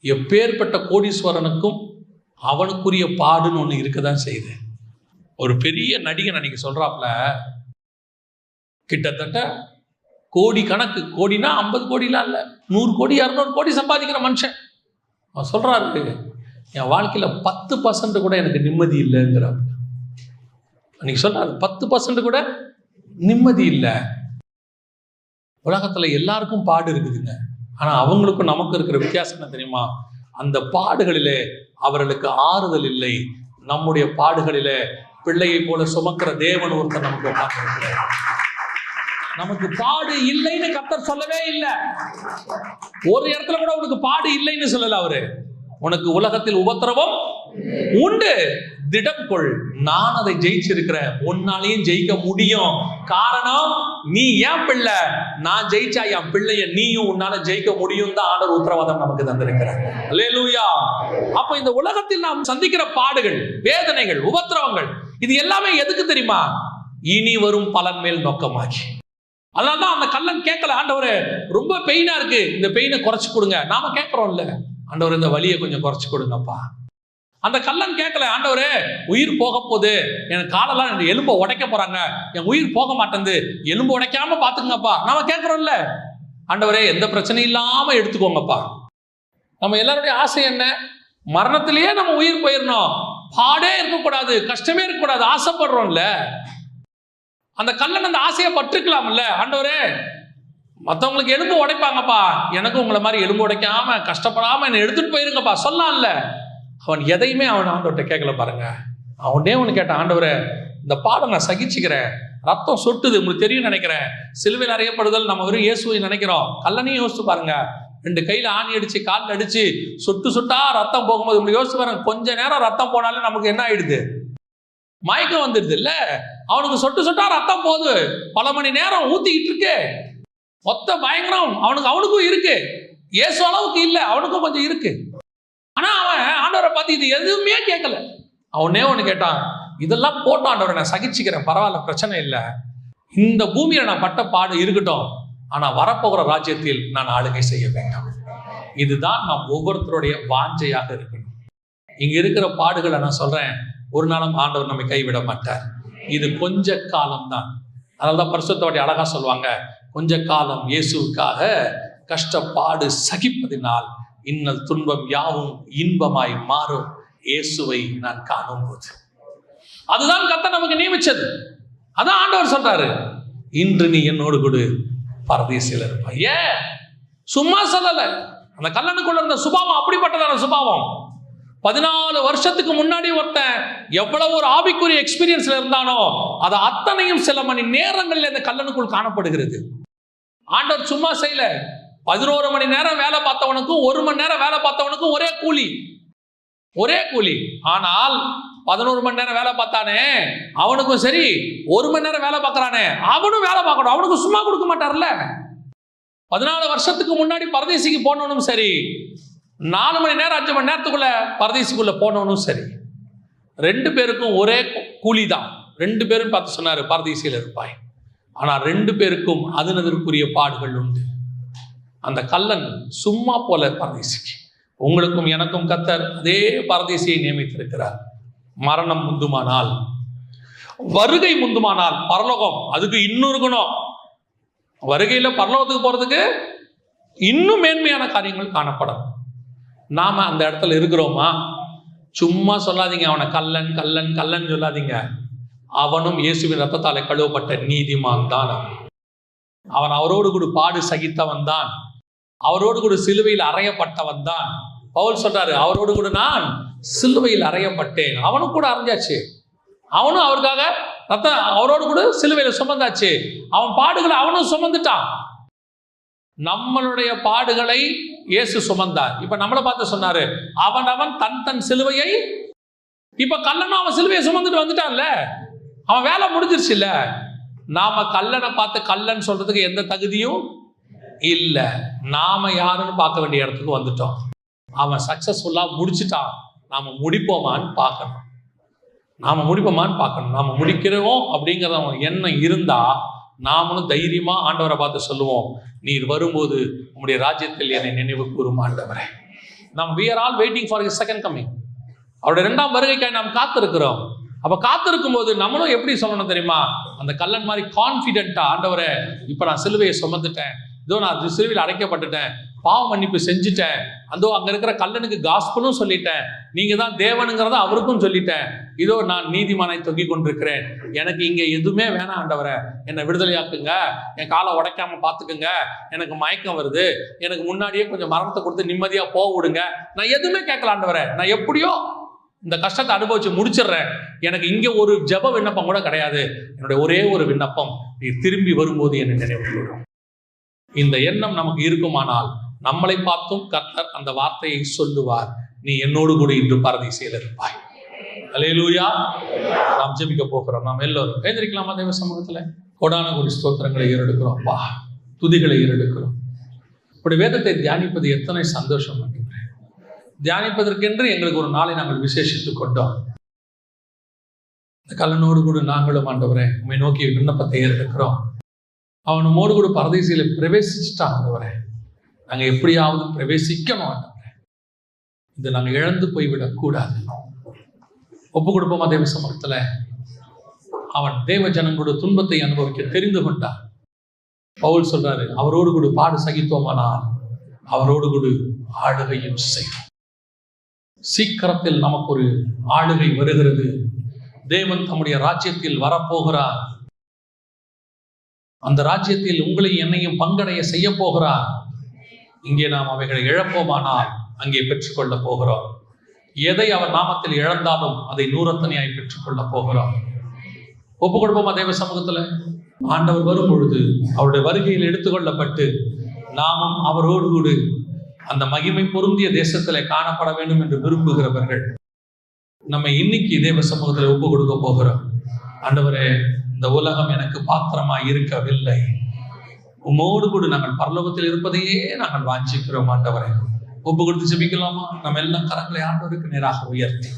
எப்பேற்பட்ட கோடீஸ்வரனுக்கும் அவனுக்குரிய பாடுன்னு ஒன்று இருக்கதான் செய்யுது. ஒரு பெரிய நடிகன் அன்னைக்கு சொல்றாப்ல, கிட்டத்தட்ட கோடி கணக்கு, கோடினா 50 கோடிலாம் இல்லை, 100 கோடி 200 கோடி சம்பாதிக்கிற மனுஷன். அவன் சொல்றாரு, என் வாழ்க்கையில 10% கூட எனக்கு நிம்மதி இல்லைங்கிறார். அன்னைக்கு சொல்றாரு, 10% கூட நிம்மதி இல்லை. உலகத்துல எல்லாருக்கும் பாடு இருக்குதுங்க. ஆனா அவங்களுக்கும் நமக்கு இருக்கிற வித்தியாசம் என்ன தெரியுமா? அந்த பாடுகளிலே அவர்களுக்கு ஆறுதல் இல்லை. நம்முடைய பாடுகளிலே பிள்ளையை போல சுமக்கிற தேவன் ஒருத்தர் நமக்கு உட்கார்ந்திருக்கிறார். நமக்கு பாடு இல்லைன்னு கர்த்தர் சொல்லவே இல்லை. ஒரு இடத்துல கூட உனக்கு பாடு இல்லைன்னு சொல்லல அவரு. உனக்கு உலகத்தில் உபத்திரவம் உண்டு, திடம் கொள், நான் அதை ஜெயிச்சிருக்கிறேன், உன்னாலையும் ஜெயிக்க முடியும். காரணம், நீ என் பிள்ளை, நான் ஜெயிச்சா என் பிள்ளைய நீயும் உன்னால ஜெயிக்க முடியும் தான் ஆண்டவர் உத்தரவாதம் நமக்கு தந்திருக்கிறார். அல்லேலூயா. அப்ப இந்த உலகத்தில் நாம் சந்திக்கிற பாடுகள், வேதனைகள், உபத்திரவங்கள், இது எல்லாமே எதுக்கு தெரியுமா? இனி வரும் பலன் மேல் நோக்கமாக்கி. அதனால்தான் அந்த கள்ளன் கேட்கல, ஆண்டவரே ரொம்ப பெயினா இருக்கு, இந்த பெயினை குறைச்சு கொடுங்க. நாம கேட்கிறோம்ல, ஆண்டவர் இந்த வலியை கொஞ்சம் குறைச்சு கொடுங்கப்பா. அந்த கள்ளன் கேட்கல, ஆண்டவரே உயிர் போக போகுது, எனக்கு காலெல்லாம் எலும்பை உடைக்க போறாங்க, என் உயிர் போக மாட்டேங்குது, எலும்பு உடைக்காம பாத்துக்கங்கப்பா. நாம கேட்கிறோம்ல, ஆண்டவரே எந்த பிரச்சனையும் இல்லாம எடுத்துக்கோங்கப்பா. நம்ம எல்லாருடைய ஆசை என்ன? மரணத்திலேயே நம்ம உயிர் போயிடணும், பாடே இருக்கக்கூடாது, கஷ்டமே இருக்கக்கூடாது, ஆசைப்படுறோம்ல. அந்த கள்ளன் அந்த ஆசையை பற்றுக்கலாம்ல. ஆண்டவரே மற்றவங்களுக்கு எலும்பு உடைப்பாங்கப்பா, எனக்கு உங்களை மாதிரி எலும்பு உடைக்காம கஷ்டப்படாம என்னை எடுத்துட்டு போயிருங்கப்பா சொல்லலாம்ல. அவன் எதையுமே அவன் ஆண்டவர்கிட்ட கேட்கல பாருங்க. அவனே ஒன்று கேட்டான், ஆண்டவரே இந்த பாடம் நான் சகிச்சுக்கிறேன், ரத்தம் சொட்டுது, உங்களுக்கு தெரியும் நினைக்கிறேன், சிலுவையில் அறையப்படுதல் நம்ம வெறும் இயேசுவை நினைக்கிறோம். கல்லனையும் யோசிச்சு பாருங்க, 2 கையில ஆணி அடிச்சு காலில் அடிச்சு சொட்டு சொட்டா ரத்தம் போகும்போது உங்களுக்கு யோசிச்சு பாருங்க, கொஞ்ச நேரம் ரத்தம் போனாலும் நமக்கு என்ன ஆயிடுது? மயக்கம் வந்துடுது இல்ல. அவனுக்கு சொட்டு சொட்டா ரத்தம் போகுது, பல மணி நேரம் ஊத்திக்கிட்டு இருக்கு, மொத்த பயங்கரம் அவனுக்கும் இருக்கு. இயேசு அளவுக்கு இல்லை, அவனுக்கும் கொஞ்சம் இருக்கு. ஆனா அவன் ஆண்டவரை பார்த்து இது எதுவுமே கேட்கல. அவனே ஒன்று கேட்டான், இதெல்லாம் போட்ட ஆண்டவரை நான் சகிச்சுக்கிறேன், பரவாயில்ல, பிரச்சனை இல்லை, இந்த பூமியில நான் பட்ட பாடு இருக்கட்டும், ஆனா வரப்போகிற ராஜ்யத்தில் நான் ஆளுகை செய்ய வேண்டாம். இதுதான் நாம் ஒவ்வொருத்தருடைய வாஞ்சையாக இருக்கணும். இங்க இருக்கிற பாடுகளை நான் சொல்றேன், ஒரு நாளும் ஆண்டவர் நம்மை கைவிட மாட்டார். இது கொஞ்ச காலம்தான். அதனால்தான் பரிசுத்தவாடி அழகா சொல்லுவாங்க, கொஞ்ச காலம் இயேசுவுக்காக கஷ்டப்பாடு சகிப்பதினால் இன்னல் துன்பம் யாவும் இன்பமாய் மாறும் இயேசுவை நான் காணும் போது. அதுதான் கர்த்தர் நமக்கு நியமிச்சது. அதான் ஆண்டவர் சொல்றாரு, இன்று நீ என்னோடு கூட பரதேசில இருப்ப. ஏன் சும்மா சொல்லல. அந்த கல்லனுக்குள்ள இருந்த சுபாவம் அப்படிப்பட்டதான சுபாவம். 14 வருஷத்துக்கு முன்னாடி ஒருத்தன் எவ்வளவு ஒரு ஆவிக்குரிய எக்ஸ்பீரியன்ஸ்ல இருந்தானோ அது அத்தனையும் சில மணி நேரங்களில் இந்த கல்லனுக்குள் காணப்படுகிறது. ஆண்டவர் சும்மா செய்யல. 11 மணி நேரம் வேலை பார்த்தவனுக்கும் 1 மணி நேரம் வேலை பார்த்தவனுக்கும் ஒரே கூலி. ஆனால் 11 மணி நேரம் வேலை பார்த்தானே அவனுக்கும் சரி, 1 மணி நேரம் வேலை பார்க்கறானே அவனும் வேலை பார்க்கணும், அவனுக்கும் சும்மா கொடுக்க மாட்டார்ல. 14 வருஷத்துக்கு முன்னாடி பரதேசிக்கு போனவனும் சரி, 4 மணி நேரம் 5 மணி நேரத்துக்குள்ள பரதேசிக்குள்ள போனவனும் சரி, 2 பேருக்கும் ஒரே கூலி தான். 2 பேரும் பார்த்து சொன்னாரு, பரதேசியில் இருப்பாய். ஆனால் 2 பேருக்கும் அதனதற்குரிய பாடுகள் உண்டு. அந்த கல்லன் சும்மா போல பரதேசிக்கு. உங்களுக்கும் எனக்கும் கர்த்தர் அதே பரதேசியை நியமித்திருக்கிறார். மரணம் முந்துமானால், வருகை முந்துமானால், பரலோகம் அதுக்கு இன்னும் இருக்கணும். வருகையில பரலோகத்துக்கு போறதுக்கு இன்னும் மேன்மையான காரியங்கள் காணப்படும். நாம அந்த இடத்துல இருக்கிறோமா? சும்மா சொல்லாதீங்க அவனை கள்ளன் கள்ளன் கள்ளன் சொல்லாதீங்க. அவனும் இயேசுவின் ரத்தத்தாலே கழுவப்பட்ட நீதிமான் தான். அவன் அவரோடு கூட பாடு சகித்தவன் தான். அவரோடு கூட சிலுவையில் அறையப்பட்டவன் தான். பவுல் சொல்றாரு, அவரோடு கூட நான் சிலுவையில் அறையப்பட்டேன். அவனும் கூட அறைஞ்சாச்சு. அவனும் அவருக்காக அவரோடு கூட சிலுவையில சுமந்தாச்சு. அவன் பாடுகளை அவனும் சுமந்துட்டான். நம்மளுடைய பாடுகளை இயேசு சுமந்தார். இப்ப நம்மளை பார்த்து சொன்னாரு, அவன் தன் தன் சிலுவையை, இப்ப கல்லனும் அவன் சிலுவையை சுமந்துட்டு வந்துட்டான்ல, அவன் வேலை முடிஞ்சிருச்சு இல்ல. நாம கல்லனை பார்த்து கல்லன் சொல்றதுக்கு எந்த தகுதியும் இல்லை. நாம யாருன்னு பார்க்க வேண்டிய இடத்துக்கு வந்துட்டோம். அவன் சக்சஸ்ஃபுல்லா முடிச்சுட்டான். நாம முடிப்போமான்னு பார்க்கணும். நாம முடிக்கிறோம் அப்படிங்கிற எண்ணம் இருந்தா நாமளும் தைரியமா ஆண்டவரை பார்த்து சொல்லுவோம், நீர் வரும்போது உம்முடைய ராஜ்யத்தில் என்னை நினைவு கூறும் ஆண்டவரே. we are all waiting for his second coming. அவருடைய 2ஆம் வருகைக்காக நாம் காத்திருக்கிறோம். அப்ப காத்திருக்கும் போது நம்மளும் எப்படி சொல்லணும் தெரியுமா? அந்த கல்லன் மாதிரி கான்பிடென்ட்டா, ஆண்டவரே இப்ப நான் சிலுவையை சுமந்துட்டேன், இதோ நான் சிலுவையில் அடைக்கப்பட்டுட்டேன், பாவ மன்னிப்பு செஞ்சுட்டேன், அதோ அங்க இருக்கிற கல்லனுக்கு காஸ்பலும் சொல்லிட்டேன், நீங்க தான் தேவனுங்கிறத அவருக்கும் சொல்லிட்டேன், இதோ நான் நீதிமானை தொங்கிக் கொண்டிருக்கிறேன், எனக்கு இங்க எதுவுமே வேணாம் ஆண்டவரே, என்னை விடுதலையாக்குங்க, என் காலை உடைக்காம பாத்துக்குங்க, எனக்கு மயக்கம் வருது, எனக்கு முன்னாடியே கொஞ்சம் மரணத்தை கொடுத்து நிம்மதியா போக விடுங்க, நான் எதுவுமே கேட்கல ஆண்டவரே, நான் எப்படியோ இந்த கஷ்டத்தை அனுபவிச்சு முடிச்சிடுறேன், எனக்கு இங்க ஒரு ஜெப விண்ணப்பம் கூட கிடையாது, என்னுடைய ஒரே ஒரு விண்ணப்பம், நீ திரும்பி வரும்போது என்னை நினைவு கூறும். இந்த எண்ணம் நமக்கு இருக்குமானால் நம்மளை பார்த்தும் கர்த்தர் அந்த வார்த்தையை சொல்லுவார், நீ என்னோடு கூட இன்று பரதீசையில் இருப்பாய். அல்லேலூயா. நாம் ஜெபிக்க போகிறோம். நாம் எல்லோரும் எழுந்திருக்கலாமா? தேவ சமூகத்துல கோடான கோடி ஸ்தோத்திரங்களை ஏறெடுக்கிறோம். அப்பா, துதிகளை ஏறெடுக்கிறோம். இப்படி வேதத்தை தியானிப்பது எத்தனை சந்தோஷம். தியானிப்பதற்கென்று எங்களுக்கு ஒரு நாளை நாங்கள் விசேஷித்துக் கொண்டோம். இந்த கல்லனோடு கூட நாங்களும் ஆண்டவரே உம்மை நோக்கி விண்ணப்பத்தை ஏறெடுக்கிறோம். அவனோடு கூட பரதீசையில பிரவேசிச்சுட்டான் ஆண்டவரே, நாங்க எப்படியாவது பிரவேசிக்கணும் ஆண்டவரே, இதை நாங்க இழந்து போய்விடக் கூடாது. ஒப்பு கொடுப்போமா தேவ சமூகத்துல? அவன் தேவ ஜனங்களோட துன்பத்தை அனுபவிக்க தெரிந்து கொண்டான். பவுல் சொல்றாரு, அவரோடு கூட பாடு சகித்தோமானால் அவரோடு கூட ஆளுகையும் செய்வோம். சீக்கிரத்தில் நமக்கு ஒரு ஆளுகை வருகிறது. தேவன் தம்முடைய ராஜ்யத்தில் வரப்போகிறார். அந்த ராஜ்யத்தில் உங்களை என்னையும் பங்கடைய செய்ய போகிறார். இங்கே நாம் அவைகளை இழப்போமானால் அங்கே பெற்றுக்கொள்ள போகிறோம். எதை அவர் நாமத்தில் இழந்தாலும் அதை நூறத்தனையாய் பெற்றுக்கொள்ள போகிறோம். ஒப்பு கொடுப்போமா தேவ சமூகத்துல? ஆண்டவர் வரும் பொழுது அவருடைய வருகையில் எடுத்துக்கொள்ளப்பட்டு நாமும் அவரோடு கூட அந்த மகிமை பொருந்திய தேசத்திலே காணப்பட வேண்டும் என்று விரும்புகிறவர்கள் நம்ம இன்னைக்கு தேவ சமூகத்தில் ஒப்பு கொடுக்க போகிறோம். ஆண்டவரே, இந்த உலகம் எனக்கு பாத்திரமாய் இருக்கவில்லை, உம்மோடு கூட நாங்கள் பரலோகத்தில் இருப்பதையே நாங்கள் வாஞ்சிக்கிறோம். ஆண்டவரே, ஒப்பு கொடுத்து ஜெபிக்கலாமா? நம்ம எல்லாம் கரங்களை ஆண்டவருக்கு நேராக உயர்த்தி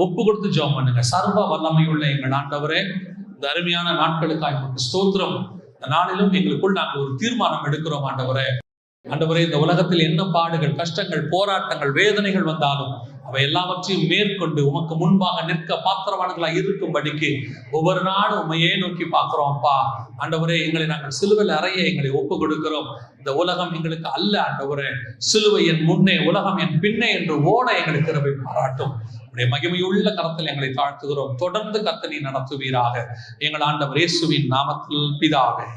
ஒப்பு கொடுத்து ஜெபம் பண்ணுங்க. சர்வ வல்லமையுள்ள எங்கள் ஆண்டவரே, இந்த அருமையான நாட்களுக்காக உங்களுக்கு ஸ்தோத்திரம். இந்த நாளிலும் எங்களுக்குள் நாங்கள் ஒரு தீர்மானம் எடுக்கிறோம். ஆண்டவரே, இந்த உலகத்தில் என்ன பாடுகள், கஷ்டங்கள், போராட்டங்கள், வேதனைகள் வந்தாலும் அவை எல்லாவற்றையும் மேற்கொண்டு உமக்கு முன்பாக நிற்க பாத்திரவான்களாக இருக்கும்படிக்கு ஒவ்வொரு நாளும் உண்மையே நோக்கி பார்க்கிறோம். அப்பா ஆண்டவரே, எங்களை நாங்கள் சிலுவையில் அறைய எங்களை ஒப்பு கொடுக்கிறோம். இந்த உலகம் எங்களுக்கு அல்ல ஆண்டவரே, சிலுவை என் முன்னே, உலகம் என் பின்னே என்று ஓட எங்களுக்கு கிருபை பாராட்டும். உடைய மகிமையுள்ள கரத்தில் எங்களை தாழ்த்துகிறோம். தொடர்ந்து கர்த்தர் நீர் நடத்துவீராக. எங்கள் ஆண்டவர் இயேசுவின் நாமத்தில் பிதாவே.